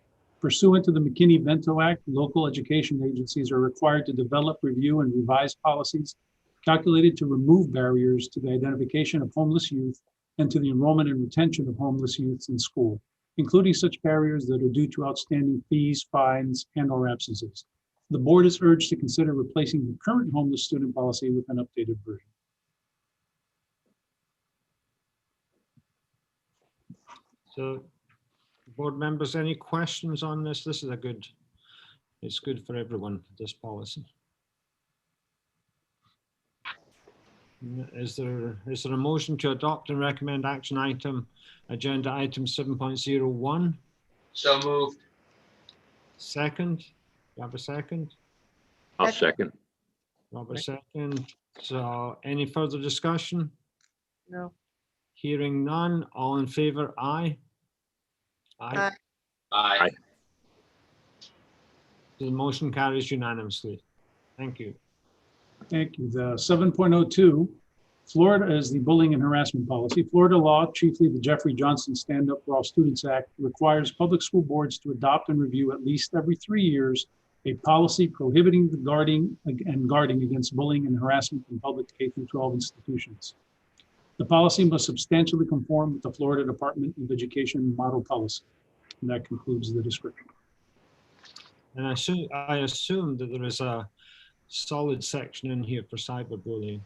Pursuant to the McKinney-Vento Act, local education agencies are required to develop, review, and revise policies calculated to remove barriers to the identification of homeless youth and to the enrollment and retention of homeless youths in school, including such barriers that are due to outstanding fees, fines, and/or absences. The board is urged to consider replacing the current homeless student policy with an updated version. So, board members, any questions on this? This is it's good for everyone, this policy. Is there a motion to adopt and recommend action item, agenda item 7.01? So moved. Second, you have a second? I'll second. Robert, second. So any further discussion? No. Hearing none, all in favor, aye. Aye. Aye. The motion carries unanimously. Thank you. Thank you. The 7.02, Florida is the bullying and harassment policy. Florida law, chiefly the Jeffrey Johnson Stand Up for All Students Act, requires public school boards to adopt and review at least every 3 years a policy prohibiting the guarding against bullying and harassment in public K-12 institutions. The policy must substantially conform with the Florida Department of Education model policy. And that concludes the description. And I assume that there is a solid section in here for cyberbullying.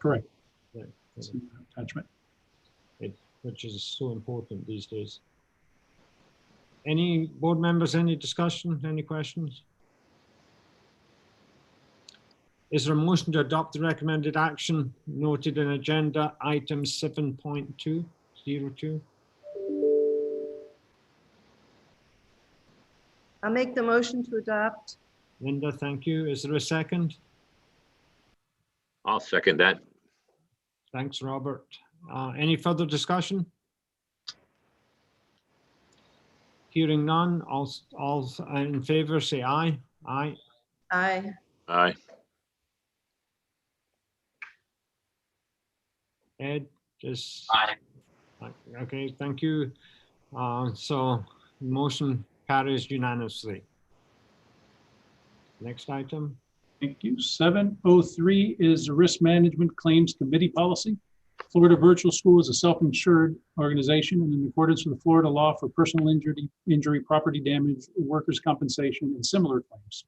Correct. Right. It's an attachment. Which is so important these days. Any board members, any discussion, any questions? Is there a motion to adopt the recommended action noted in agenda item 7.202? I'll make the motion to adopt. Linda, thank you. Is there a second? I'll second that. Thanks, Robert. Any further discussion? Hearing none, all in favor say aye. Aye. Aye. Aye. Ed, just. Aye. Okay, thank you. So motion carries unanimously. Next item. Thank you. 703 is the Risk Management Claims Committee policy. Florida Virtual School is a self-insured organization, and in accordance with the Florida law for personal injury, property damage, workers' compensation, and similar claims.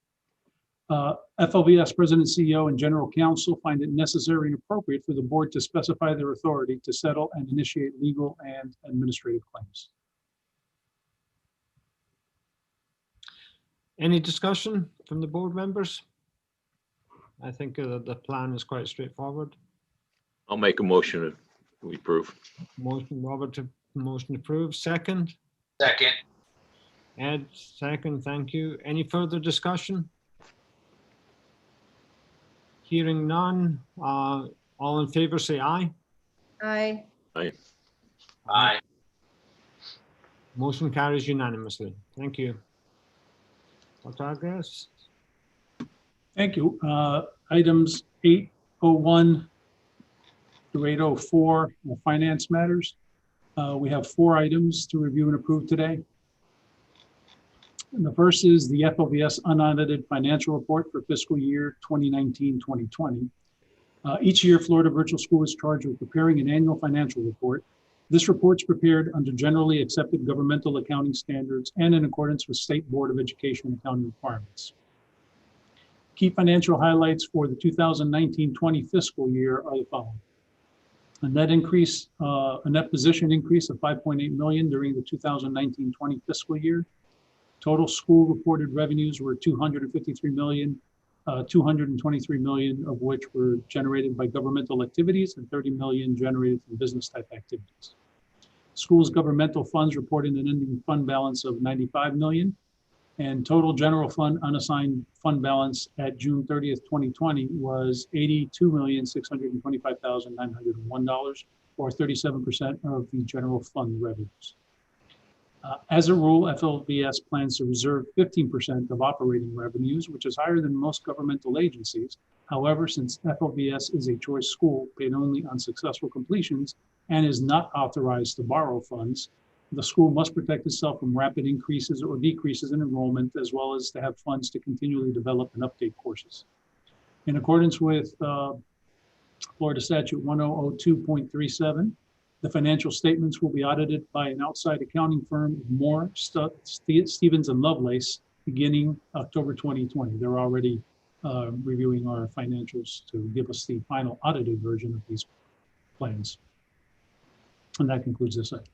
FLVS President, CEO, and General Counsel find it necessary and appropriate for the board to specify their authority to settle and initiate legal and administrative claims. Any discussion from the board members? I think the plan is quite straightforward. I'll make a motion that we approve. Motion, Robert, motion approved. Second, Second. Ed, second, thank you. Any further discussion? Hearing none, all in favor say aye. Aye. Aye. Motion carries unanimously. Thank you. Dr. Argyles? Thank you. Items 801 through 804 are finance matters. We have 4 items to review and approve today. And the first is the FLVS unaudited financial report for fiscal year 2019-2020. Each year, Florida Virtual School is charged with preparing an annual financial report. This report is prepared under generally accepted governmental accounting standards and in accordance with State Board of Education accounting requirements. Key financial highlights for the 2019-20 fiscal year are the following. A net position increase of 5.8 million during the 2019-20 fiscal year. Total school reported revenues were 253 million, 223 million of which were generated by governmental activities and 30 million generated from business type activities. Schools governmental funds reported an ending fund balance of 95 million, and total general fund unassigned fund balance at June 30th, 2020 was $82,625,901, or 37% of the general fund revenues. As a rule, FLVS plans to reserve 15% of operating revenues, which is higher than most governmental agencies. However, since FLVS is a choice school paid only on successful completions and is not authorized to borrow funds, the school must protect itself from rapid increases or decreases in enrollment, as well as to have funds to continually develop and update courses. In accordance with Florida Statute 1002.37, the financial statements will be audited by an outside accounting firm, Moore, Stevens and Lovelace, beginning October 2020. They're already reviewing our financials to give us the final audited version of these plans. And that concludes this item.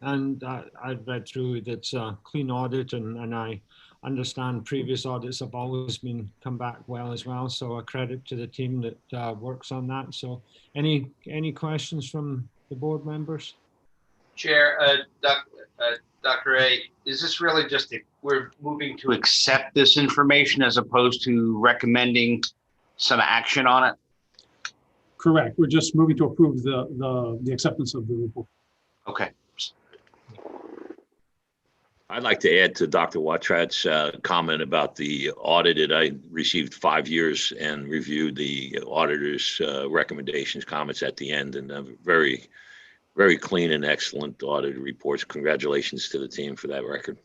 And I've read through that's a clean audit, and I understand previous audits have always come back well as well. So a credit to the team that works on that. So any questions from the board members? Chair, Dr. A, is this really just we're moving to accept this information as opposed to recommending some action on it? Correct. We're just moving to approve the acceptance of the report. Okay. I'd like to add to Dr. Watrat's comment about the audited. I received 5 years and reviewed the auditor's recommendations, comments at the end, and very, very clean and excellent audited reports. Congratulations to the team for that record.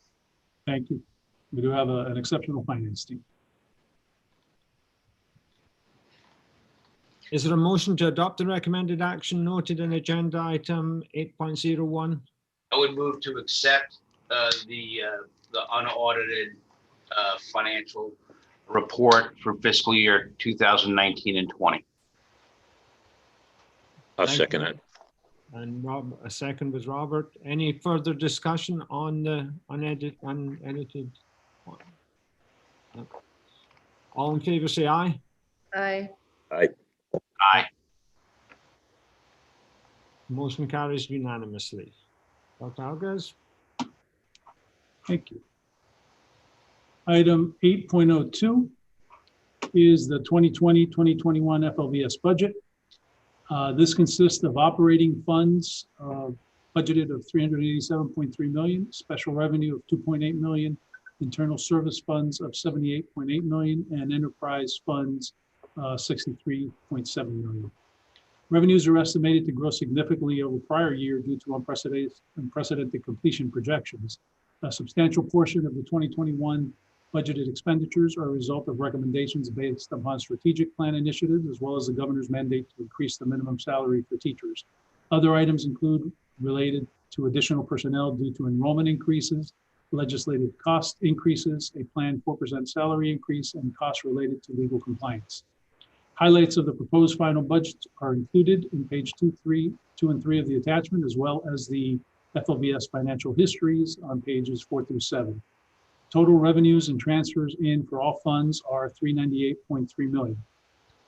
Thank you. We do have an exceptional finance team. Is there a motion to adopt the recommended action noted in agenda item 8.01? I would move to accept the unaudited financial report for fiscal year 2019 and 20. I'll second that. And Rob, a second was Robert. Any further discussion on the unedited? All in favor say aye. Aye. Aye. Aye. Motion carries unanimously. Dr. Argyles? Thank you. Item 8.02 is the 2020-2021 FLVS budget. This consists of operating funds budgeted of 387.3 million, special revenue of 2.8 million, internal service funds of 78.8 million, and enterprise funds 63.7 million. Revenues are estimated to grow significantly over prior year due to unprecedented completion projections. A substantial portion of the 2021 budgeted expenditures are a result of recommendations based upon strategic plan initiatives, as well as the governor's mandate to increase the minimum salary for teachers. Other items include related to additional personnel due to enrollment increases, legislative cost increases, a planned 4% salary increase, and costs related to legal compliance. Highlights of the proposed final budget are included in page 2 and 3 of the attachment, as well as the FLVS financial histories on pages 4 through 7. Total revenues and transfers in for all funds are $398.3 million.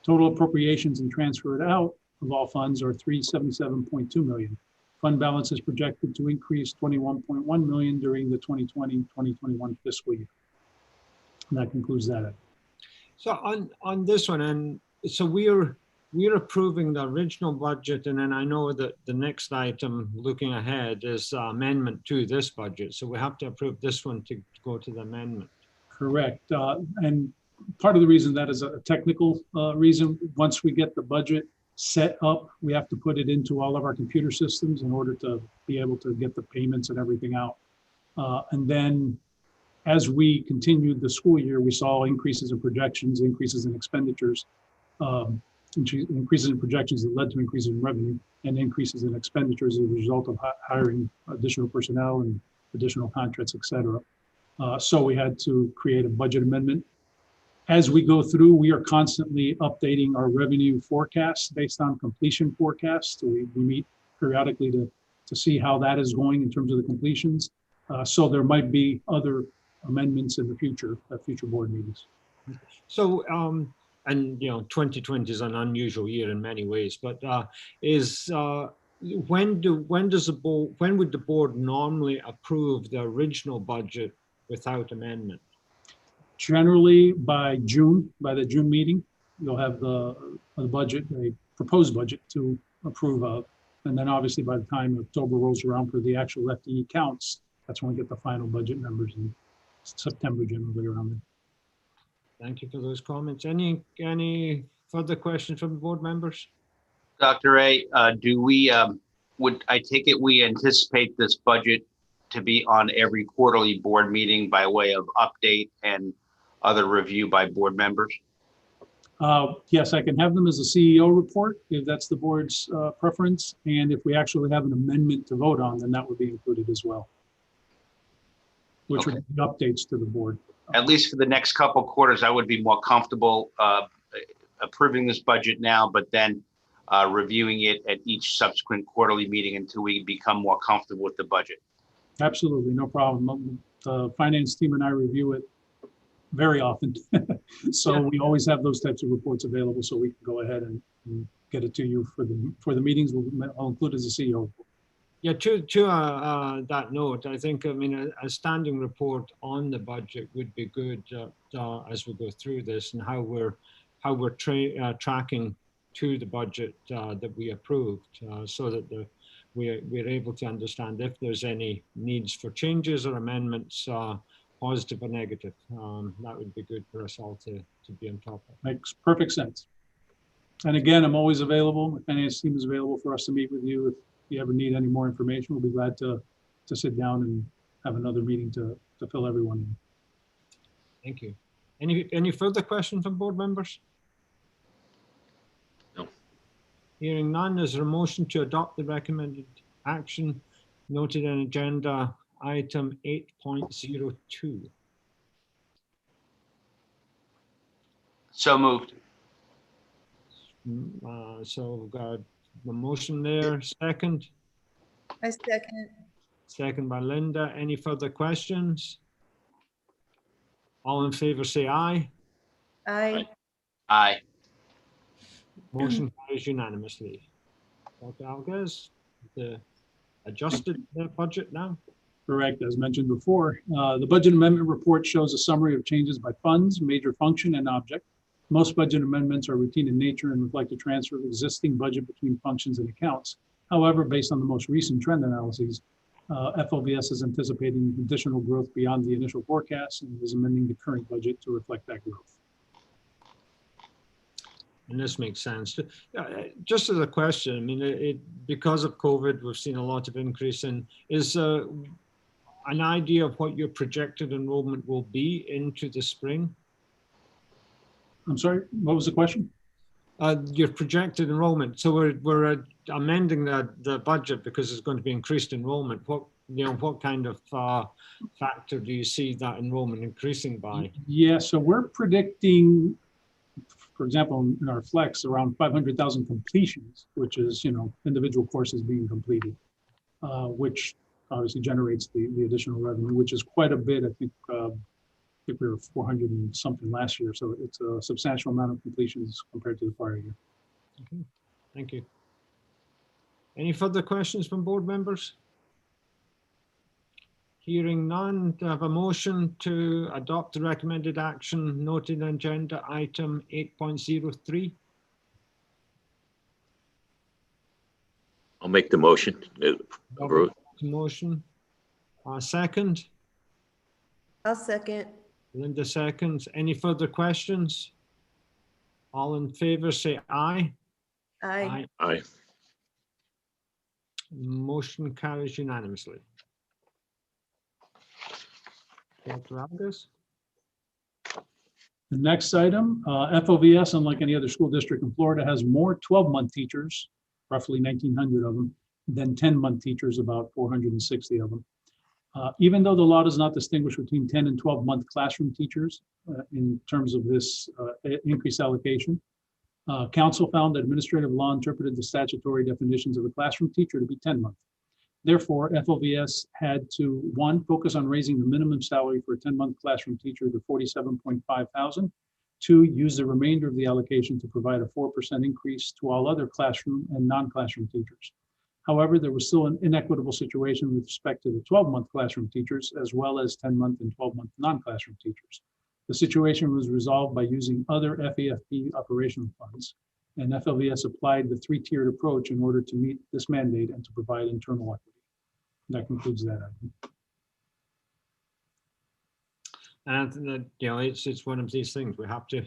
Total appropriations and transferred out of all funds are $377.2 million. Fund balance is projected to increase $21.1 million during the 2020-2021 fiscal year. And that concludes that. So on this one, and so we're approving the original budget, and then I know that the next item looking ahead is amendment to this budget. So we have to approve this one to go to the amendment. Correct. And part of the reason that is a technical reason. Once we get the budget set up, we have to put it into all of our computer systems in order to be able to get the payments and everything out. And then as we continued the school year, we saw increases in projections, increases in expenditures, increases in projections that led to increases in revenue, and increases in expenditures as a result of hiring additional personnel and additional contracts, et cetera. So we had to create a budget amendment. As we go through, we are constantly updating our revenue forecasts based on completion forecasts. So we meet periodically to see how that is going in terms of the completions. So there might be other amendments in the future at future board meetings. So, and 2020 is an unusual year in many ways, but when would the board normally approve the original budget without amendment? Generally by the June meeting, you'll have the budget, a proposed budget to approve of. And then obviously by the time October rolls around for the actual FTE counts, that's when we get the final budget numbers in September, generally around there. Thank you for those comments. Any further questions from the board members? Dr. A, would I take it we anticipate this budget to be on every quarterly board meeting by way of update and other review by board members? Yes, I can have them as a CEO report if that's the board's preference. And if we actually have an amendment to vote on, then that would be included as well, which would be updates to the board. At least for the next couple quarters, I would be more comfortable approving this budget now, but then reviewing it at each subsequent quarterly meeting until we become more comfortable with the budget. Absolutely, no problem. The finance team and I review it very often. So we always have those types of reports available, so we can go ahead and get it to you for the meetings. I'll include as a CEO report. Yeah, to that note, I think, a standing report on the budget would be good as we go through this, and how we're tracking to the budget that we approved, so that we're able to understand if there's any needs for changes or amendments, positive or negative. That would be good for us all to be on top of. Makes perfect sense. And again, I'm always available. The finance team is available for us to meet with you. If you ever need any more information, we'll be glad to sit down and have another meeting to fill everyone in. Thank you. Any further questions from board members? No. Hearing none, is there a motion to adopt the recommended action noted in agenda item 8.02? So moved. So we've got the motion there. Second? I second. Second by Linda. Any further questions? All in favor say aye. Aye. Aye. Motion carries unanimously. Dr. Alges, the adjusted budget now? Correct, as mentioned before. The budget amendment report shows a summary of changes by funds, major function, and object. Most budget amendments are routine in nature and reflect a transfer of existing budget between functions and accounts. However, based on the most recent trend analyses, FLVS is anticipating additional growth beyond the initial forecast and is amending the current budget to reflect that growth. And this makes sense. Just as a question, because of COVID, we've seen a lot of increase in, is an idea of what your projected enrollment will be into the spring? I'm sorry, what was the question? Your projected enrollment. So we're amending the budget because it's going to be increased enrollment. What kind of factor do you see that enrollment increasing by? Yeah, so we're predicting, for example, in our flex, around 500,000 completions, which is, individual courses being completed, which obviously generates the additional revenue, which is quite a bit. I think we were 400 and something last year, so it's a substantial amount of completions compared to the prior year. Okay, thank you. Any further questions from board members? Hearing none, do I have a motion to adopt the recommended action noted in agenda item 8.03? I'll make the motion. Robert, motion. Second, I'll second. Linda seconds. Any further questions? All in favor say aye. Aye. Aye. Motion carries unanimously. Dr. Algas? The next item, FOVS, unlike any other school district in Florida, has more 12-month teachers, roughly 1,900 of them, than 10-month teachers, about 460 of them. Even though the law does not distinguish between 10 and 12-month classroom teachers in terms of this increased allocation, council found that administrative law interpreted the statutory definitions of a classroom teacher to be 10-month. Therefore, FOVS had to, one, focus on raising the minimum salary for a 10-month classroom teacher to $47.5 thousand. Two, use the remainder of the allocation to provide a 4% increase to all other classroom and non-classroom teachers. However, there was still an inequitable situation with respect to the 12-month classroom teachers, as well as 10-month and 12-month non-classroom teachers. The situation was resolved by using other FEFP operational funds, and FLVS applied the three-tiered approach in order to meet this mandate and to provide internal equity. That concludes that item. And it's one of these things we have to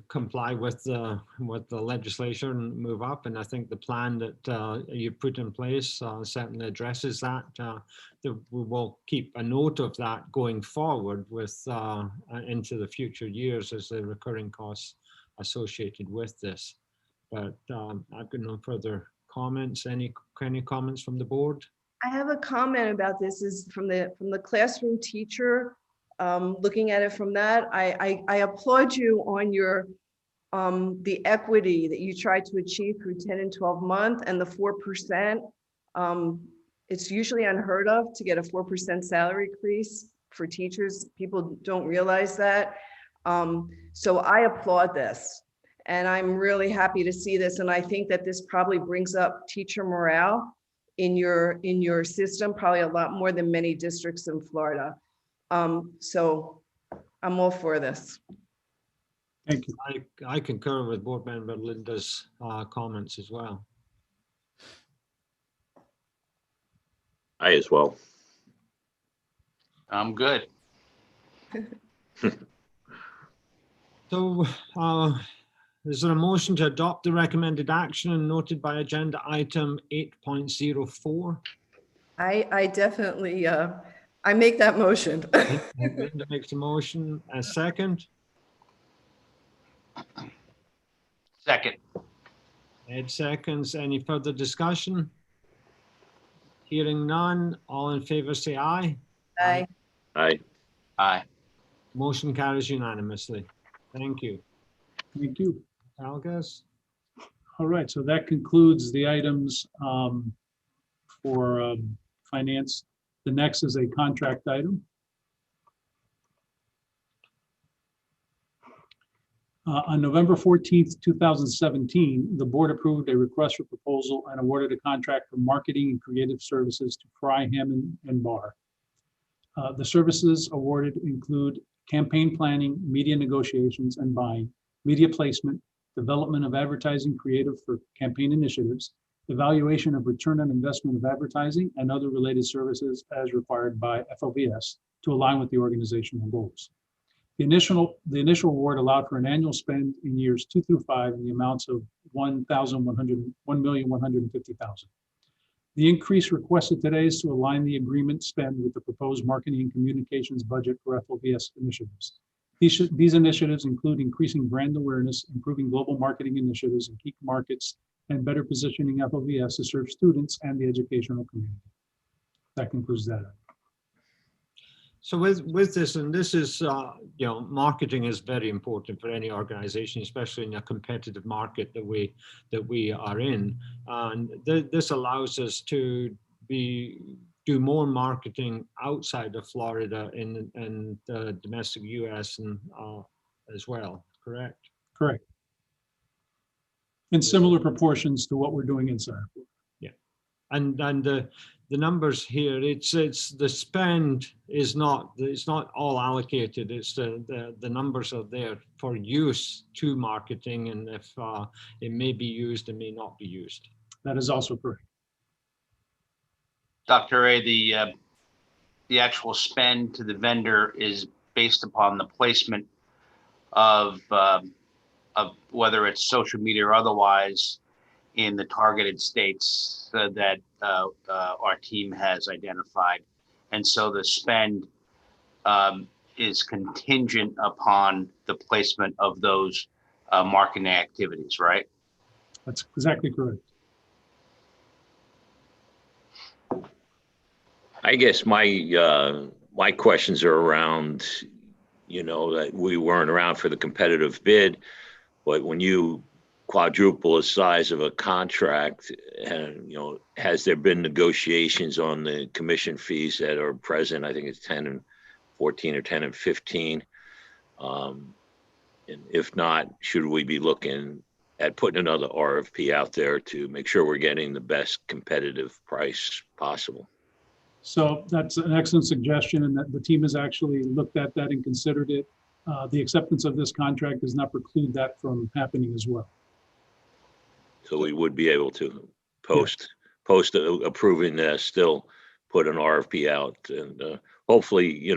comply with the legislation and move up. And I think the plan that you put in place certainly addresses that. We will keep a note of that going forward with into the future years as the recurring costs associated with this. But I've got no further comments. Any comments from the board? I have a comment about this. Is from the classroom teacher. Looking at it from that, I applaud you on your the equity that you try to achieve through 10 and 12 month and the 4%. It's usually unheard of to get a 4% salary increase for teachers. People don't realize that. So I applaud this, and I'm really happy to see this. And I think that this probably brings up teacher morale in your system, probably a lot more than many districts in Florida. So I'm all for this. Thank you. I concur with board member Linda's comments as well. I as well. I'm good. So is there a motion to adopt the recommended action noted by agenda item 8.04? I definitely, I make that motion. Linda makes a motion. A second? Second. Ed seconds. Any further discussion? Hearing none. All in favor say aye. Aye. Aye. Aye. Motion carries unanimously. Thank you. Thank you. Algas? All right, so that concludes the items for finance. The next is a contract item. On November 14th, 2017, the board approved a request for proposal and awarded a contract for marketing and creative services to Fry, Hammond and Barr. The services awarded include campaign planning, media negotiations and buying, media placement, development of advertising creative for campaign initiatives, evaluation of return on investment of advertising, and other related services as required by FOVS to align with the organizational goals. The initial award allowed for an annual spend in years 2 through 5 in the amounts of $1,150,000. The increase requested today is to align the agreement spend with the proposed marketing and communications budget for FOVS initiatives. These initiatives include increasing brand awareness, improving global marketing initiatives in key markets, and better positioning FOVS to serve students and the educational community. That concludes that. So with this, and this is, marketing is very important for any organization, especially in a competitive market that we are in. And this allows us to be do more marketing outside of Florida in the domestic US and as well, correct? Correct. In similar proportions to what we're doing inside. Yeah. And the numbers here, it's the spend is not, it's not all allocated. It's the numbers are there for use to marketing, and if it may be used, it may not be used. That is also correct. Dr. Ray, the actual spend to the vendor is based upon the placement of whether it's social media or otherwise in the targeted states that our team has identified. And so the spend is contingent upon the placement of those marketing activities, right? That's exactly correct. I guess my questions are around, that we weren't around for the competitive bid, but when you quadruple the size of a contract, and has there been negotiations on the commission fees that are present? I think it's 10 and 14 or 10 and 15. And if not, should we be looking at putting another RFP out there to make sure we're getting the best competitive price possible? So that's an excellent suggestion, and that the team has actually looked at that and considered it. The acceptance of this contract does not preclude that from happening as well. So we would be able to post approving this, still put an RFP out, and hopefully,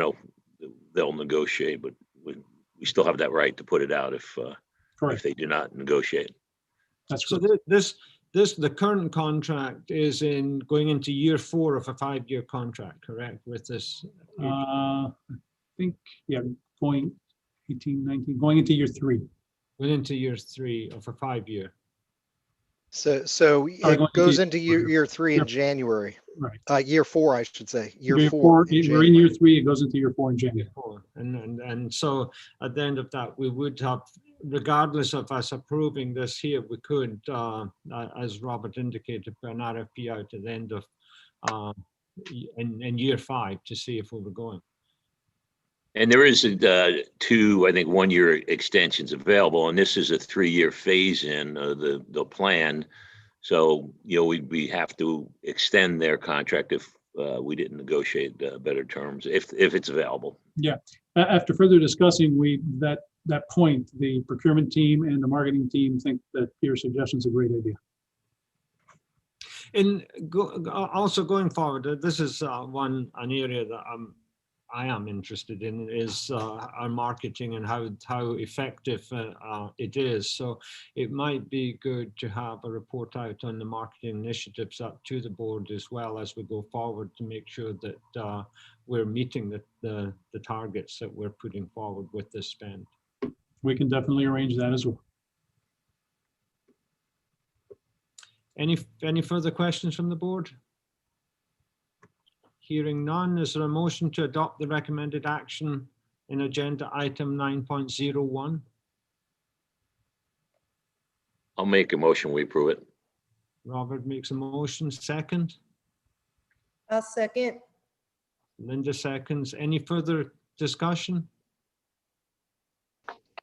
they'll negotiate, but we still have that right to put it out if they do not negotiate. That's so the current contract is going into year 4 of a 5-year contract, correct? With this, I think, yeah, going 18, 19, going into year 3. Going into year 3 of a 5-year. So it goes into year 3 in January. Right. Year 4, I should say. Year 4. We're in year 3. It goes into year 4 in January. And so at the end of that, we would have, regardless of us approving this here, we could, as Robert indicated, put an RFP out at the end of in year 5 to see if we were going. And there is 2, I think, 1-year extensions available, and this is a 3-year phase-in, the plan. So, we have to extend their contract if we didn't negotiate better terms, if it's available. Yeah. After further discussing, that point, the procurement team and the marketing team think that your suggestion is a great idea. And also going forward, this is an area that I am interested in, is our marketing and how effective it is. So it might be good to have a report out on the marketing initiatives up to the board as well as we go forward, to make sure that we're meeting the targets that we're putting forward with this spend. We can definitely arrange that as well. Any further questions from the board? Hearing none, is there a motion to adopt the recommended action in agenda item 9.01? I'll make a motion, we approve it. Robert makes a motion, second. I'll second. Linda seconds. Any further discussion?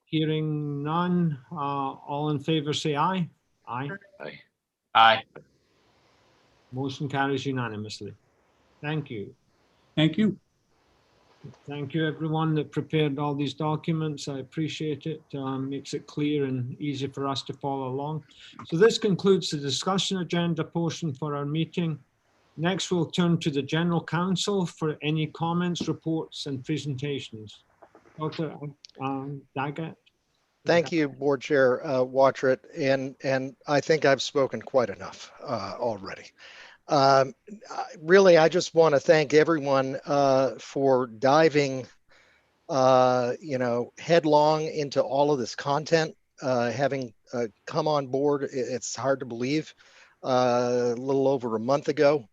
Hearing none, all in favor say aye. Aye. Aye. Aye. Motion carries unanimously. Thank you. Thank you. Thank you, everyone that prepared all these documents. I appreciate it. Makes it clear and easy for us to follow along. So this concludes the discussion agenda portion for our meeting. Next, we'll turn to the General Counsel for any comments, reports, and presentations. Dr. Daggett. Thank you, Board Chair Wattrett, and I think I've spoken quite enough already. Really, I just want to thank everyone for diving, headlong into all of this content. Having come on board, it's hard to believe, a little over a month ago.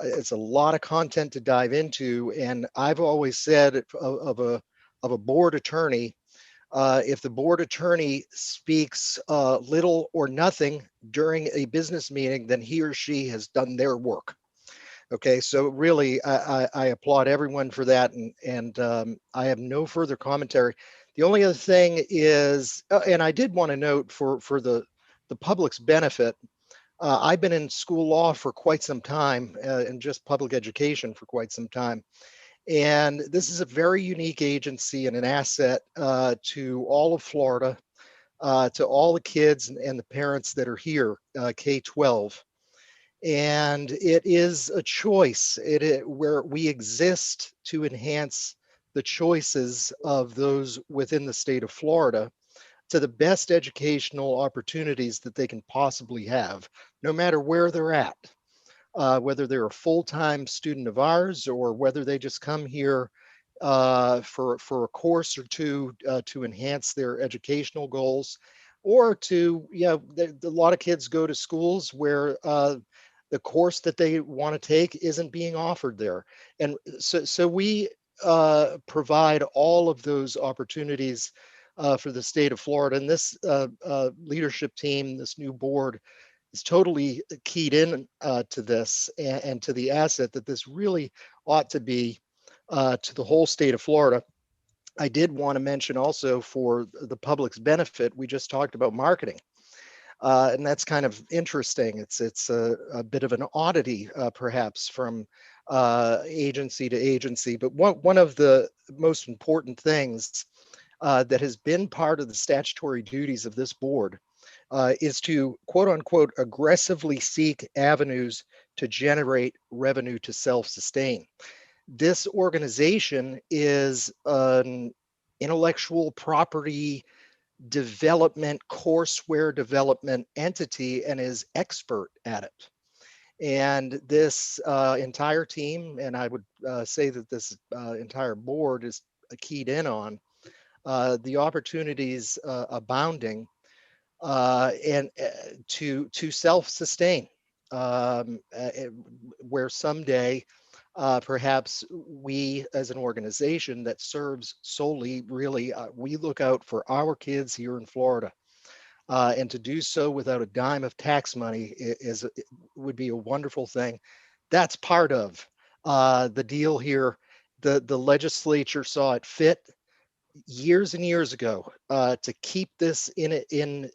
It's a lot of content to dive into, and I've always said of a board attorney, if the board attorney speaks little or nothing during a business meeting, then he or she has done their work. Okay, so really, I applaud everyone for that, and I have no further commentary. The only other thing is, and I did want to note for the public's benefit, I've been in school law for quite some time, and just public education for quite some time. And this is a very unique agency and an asset to all of Florida, to all the kids and the parents that are here, K-12. And it is a choice where we exist to enhance the choices of those within the state of Florida to the best educational opportunities that they can possibly have, no matter where they're at, whether they're a full-time student of ours or whether they just come here for a course or two to enhance their educational goals, or to, a lot of kids go to schools where the course that they want to take isn't being offered there. And so we provide all of those opportunities for the state of Florida. And this leadership team, this new board, is totally keyed in to this and to the asset that this really ought to be to the whole state of Florida. I did want to mention also, for the public's benefit, we just talked about marketing. And that's kind of interesting. It's a bit of an oddity, perhaps, from agency to agency. But one of the most important things that has been part of the statutory duties of this board is to, quote unquote, aggressively seek avenues to generate revenue to self-sustain. This organization is an intellectual property development, courseware development entity, and is expert at it. And this entire team, and I would say that this entire board is keyed in on the opportunities abounding and to self-sustain, where someday perhaps we, as an organization that serves solely, really, we look out for our kids here in Florida, and to do so without a dime of tax money would be a wonderful thing. That's part of the deal here. The legislature saw it fit years and years ago to keep this in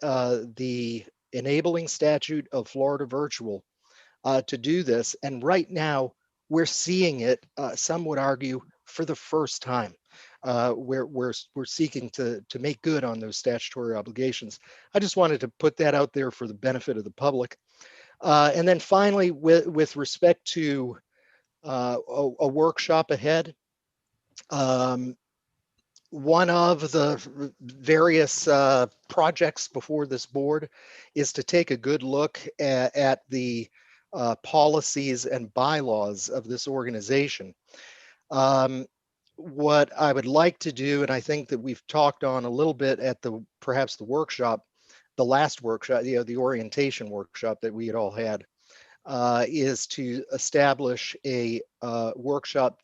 the enabling statute of Florida Virtual to do this. And right now we're seeing it, some would argue, for the first time. We're seeking to make good on those statutory obligations. I just wanted to put that out there for the benefit of the public. And then finally, with respect to a workshop ahead, one of the various projects before this board is to take a good look at the policies and bylaws of this organization. What I would like to do, and I think that we've talked on a little bit at perhaps the workshop, the last workshop, the orientation workshop that we had all had, is to establish a workshop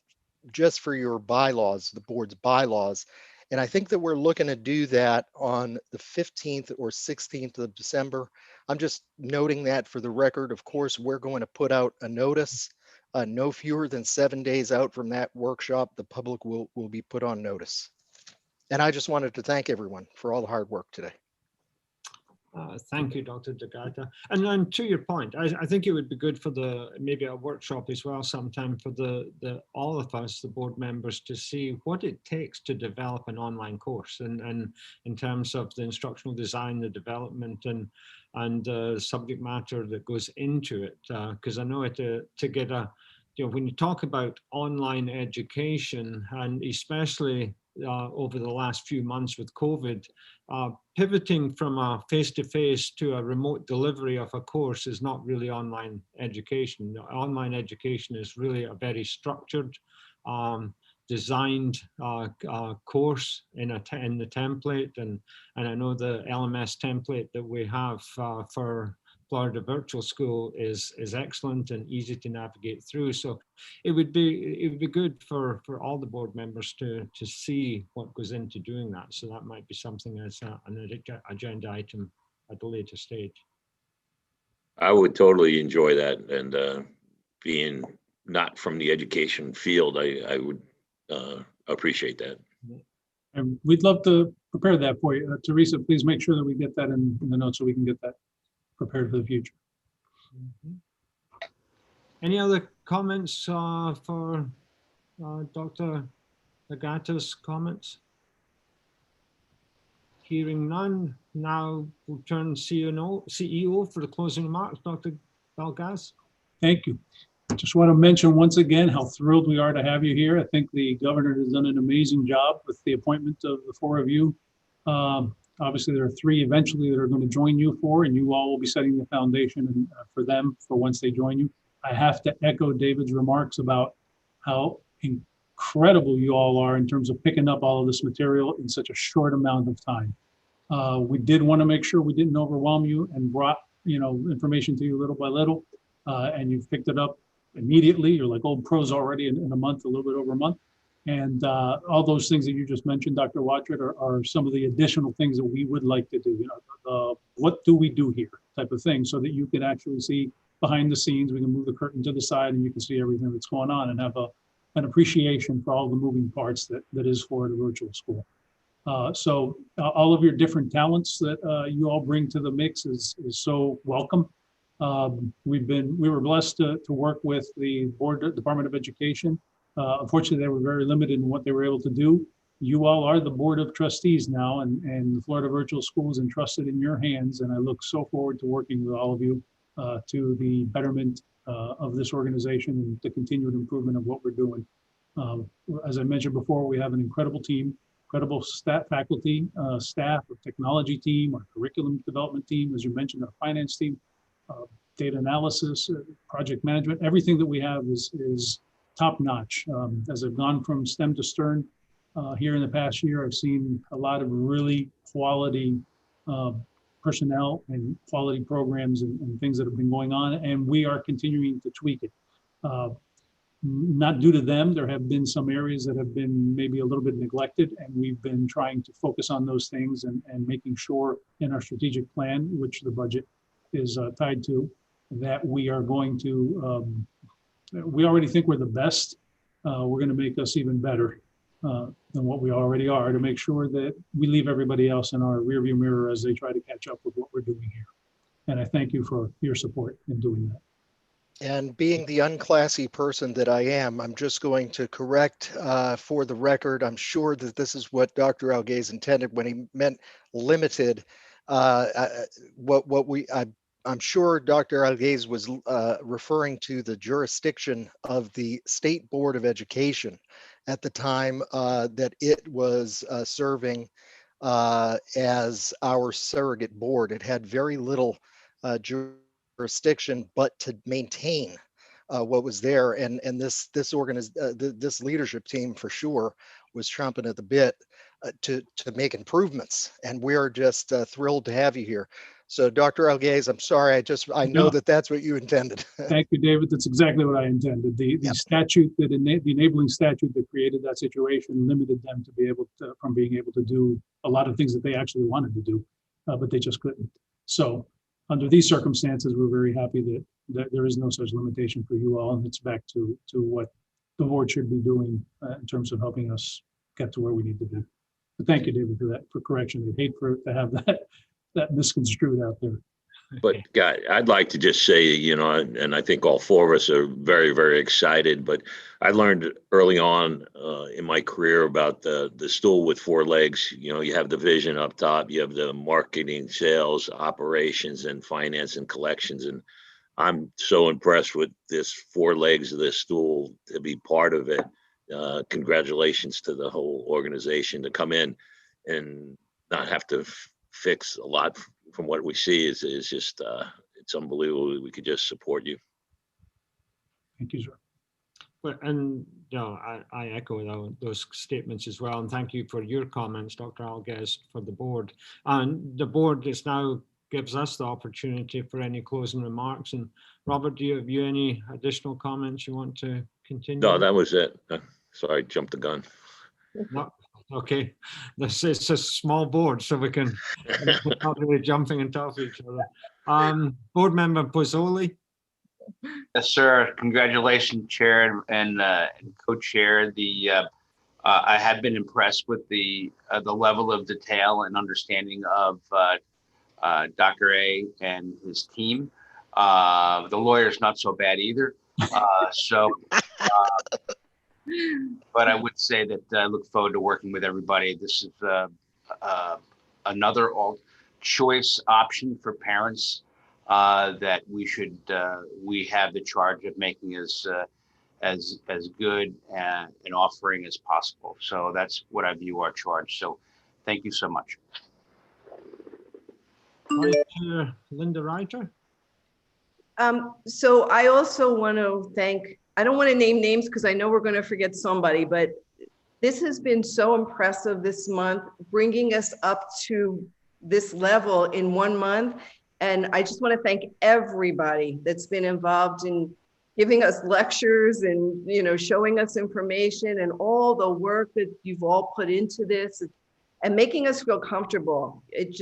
just for your bylaws, the board's bylaws. And I think that we're looking to do that on the 15th or 16th of December. I'm just noting that for the record. Of course, we're going to put out a notice no fewer than 7 days out from that workshop. The public will be put on notice. And I just wanted to thank everyone for all the hard work today. Thank you, Dr. DeGata. And then to your point, I think it would be good for maybe a workshop as well sometime for all of us, the board members, to see what it takes to develop an online course, and in terms of the instructional design, the development, and subject matter that goes into it. Because I know to get when you talk about online education, and especially over the last few months with COVID, pivoting from a face-to-face to a remote delivery of a course is not really online education. Online education is really a very structured, designed course in the template, and I know the LMS template that we have for Florida Virtual School is excellent and easy to navigate through. So it would be good for all the board members to see what goes into doing that. So that might be something as an agenda item at a later stage. I would totally enjoy that, and being not from the education field, I would appreciate that. And we'd love to prepare that for you. Teresa, please make sure that we get that in the notes so we can get that prepared for the future. Any other comments for Dr. Agata's comments? Hearing none, now we'll turn CEO for the closing remarks. Dr. Algaz. Thank you. Just want to mention once again how thrilled we are to have you here. I think the governor has done an amazing job with the appointment of the four of you. Obviously, there are three eventually that are going to join you four, and you all will be setting the foundation for them for once they join you. I have to echo David's remarks about how incredible you all are in terms of picking up all of this material in such a short amount of time. We did want to make sure we didn't overwhelm you and brought information to you little by little, and you've picked it up immediately. You're like old pros already in a month, a little bit over a month. And all those things that you just mentioned, Dr. Watchett, are some of the additional things that we would like to do. What do we do here type of thing, so that you can actually see behind the scenes. We can move the curtain to the side and you can see everything that's going on and have an appreciation for all the moving parts that is Florida Virtual School. So all of your different talents that you all bring to the mix is so welcome. We were blessed to work with the Department of Education. Unfortunately, they were very limited in what they were able to do. You all are the Board of Trustees now, and the Florida Virtual School is entrusted in your hands. And I look so forward to working with all of you to the betterment of this organization and the continued improvement of what we're doing. As I mentioned before, we have an incredible team, incredible faculty, staff, our technology team, our curriculum development team, as you mentioned, our finance team, data analysis, project management. Everything that we have is top notch. As I've gone from STEM to STERN here in the past year, I've seen a lot of really quality personnel and quality programs and things that have been going on, and we are continuing to tweak it. Not due to them, there have been some areas that have been maybe a little bit neglected, and we've been trying to focus on those things and making sure in our strategic plan, which the budget is tied to, that we are going to, we already think we're the best. We're going to make us even better than what we already are, to make sure that we leave everybody else in our rearview mirror as they try to catch up with what we're doing here. And I thank you for your support in doing that. And being the unclassy person that I am, I'm just going to correct for the record. I'm sure that this is what Dr. Algaz intended when he meant limited. I'm sure Dr. Algaz was referring to the jurisdiction of the State Board of Education at the time that it was serving as our surrogate board. It had very little jurisdiction but to maintain what was there, and this leadership team for sure was chomping at the bit to make improvements, and we're just thrilled to have you here. So Dr. Algaz, I'm sorry, I know that that's what you intended. Thank you, David. That's exactly what I intended. The statute the enabling statute that created that situation limited them to from being able to do a lot of things that they actually wanted to do, but they just couldn't. So under these circumstances, we're very happy that there is no such limitation for you all, and it's back to what the board should be doing in terms of helping us get to where we need to be. But thank you, David, for correction. I hate to have that misconstrued out there. But God, I'd like to just say, and I think all four of us are very, very excited, but I learned early on in my career about the stool with four legs. You have the vision up top, you have the marketing, sales, operations, and finance and collections. And I'm so impressed with this four legs of this stool to be part of it. Congratulations to the whole organization to come in and not have to fix a lot from what we see is just it's unbelievable. We could just support you. Thank you, sir. Well, and I echo those statements as well, and thank you for your comments, Dr. Algaz, for the board. And the board is now gives us the opportunity for any closing remarks. And Robert, do you have any additional comments you want to continue? No, that was it. Sorry, jumped the gun. No. Okay, it's a small board, so we can not really jumping and talking to each other. Board member Pozzoli. Yes, sir. Congratulations, Chair and Co-Chair. I have been impressed with the level of detail and understanding of Dr. A and his team. The lawyer's not so bad either. But I would say that I look forward to working with everybody. This is another choice option for parents that we have the charge of making as good an offering as possible. So that's what I view our charge. So thank you so much. Vice Chair Linda Ryder. So I also want to thank, I don't want to name names because I know we're going to forget somebody, but this has been so impressive this month, bringing us up to this level in 1 month. And I just want to thank everybody that's been involved in giving us lectures and, you know, showing us information and all the work that you've all put into this and making us feel comfortable. It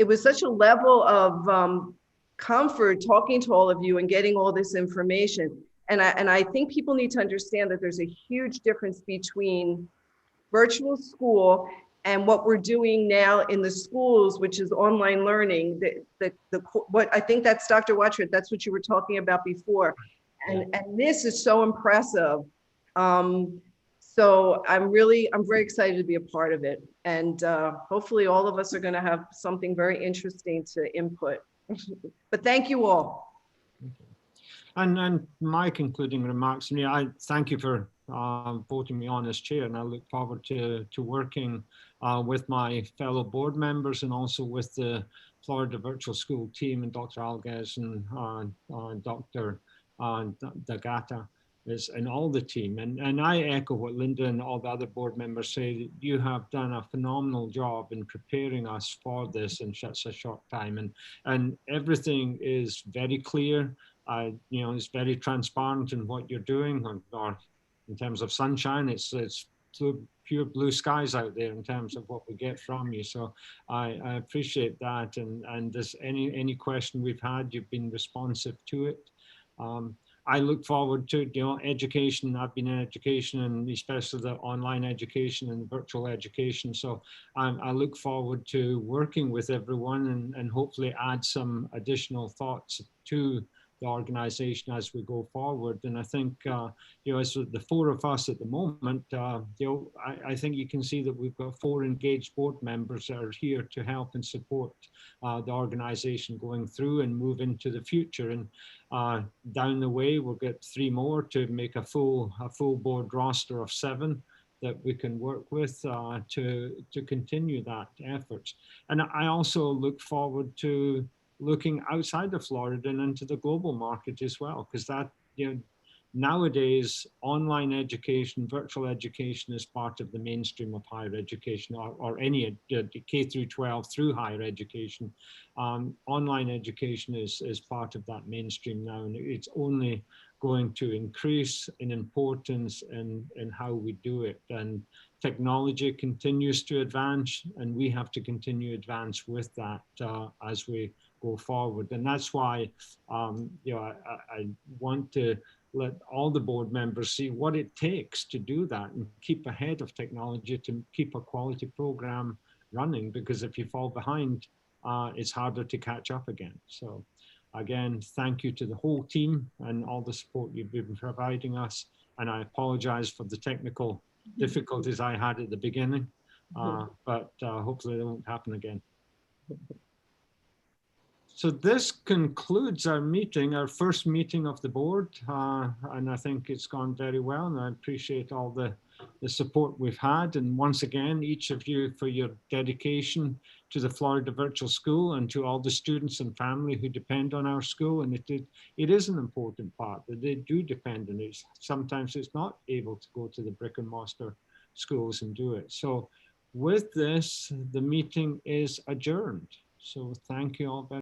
was such a level of comfort talking to all of you and getting all this information. And I think people need to understand that there's a huge difference between virtual school and what we're doing now in the schools, which is online learning. What I think that's Dr. Watchert, that's what you were talking about before. And this is so impressive. So I'm very excited to be a part of it. And hopefully all of us are gonna have something very interesting to input. But thank you all. And my concluding remarks, I thank you for voting me on as chair, and I look forward to working with my fellow board members and also with the Florida Virtual School team and Dr. Alguez and Dr. Dagata and all the team. And I echo what Linda and all the other board members say, that you have done a phenomenal job in preparing us for this in such a short time. And everything is very clear. It's very transparent in what you're doing, or in terms of sunshine, it's pure blue skies out there in terms of what we get from you. So I appreciate that. And there's any question we've had, you've been responsive to it. I look forward to education. I've been in education, and especially the online education and virtual education. So I look forward to working with everyone and hopefully add some additional thoughts to the organization as we go forward. And I think, as the four of us at the moment, I think you can see that we've got 4 engaged board members that are here to help and support the organization going through and move into the future. And down the way, we'll get 3 more to make a full board roster of 7 that we can work with to continue that effort. And I also look forward to looking outside of Florida and into the global market as well, because that, nowadays online education, virtual education is part of the mainstream of higher education, or any K through 12 through higher education. Online education is part of that mainstream now, and it's only going to increase in importance in how we do it. And technology continues to advance, and we have to continue to advance with that as we go forward. And that's why I want to let all the board members see what it takes to do that and keep ahead of technology to keep a quality program running, because if you fall behind, it's harder to catch up again. So again, thank you to the whole team and all the support you've been providing us. And I apologize for the technical difficulties I had at the beginning, but hopefully they won't happen again. So this concludes our meeting, our first meeting of the board, and I think it's gone very well, and I appreciate all the support we've had. And once again, each of you for your dedication to the Florida Virtual School and to all the students and family who depend on our school. And it is an important part that they do depend on it. Sometimes it's not able to go to the brick and mortar schools and do it. So with this, the meeting is adjourned. So thank you all very much.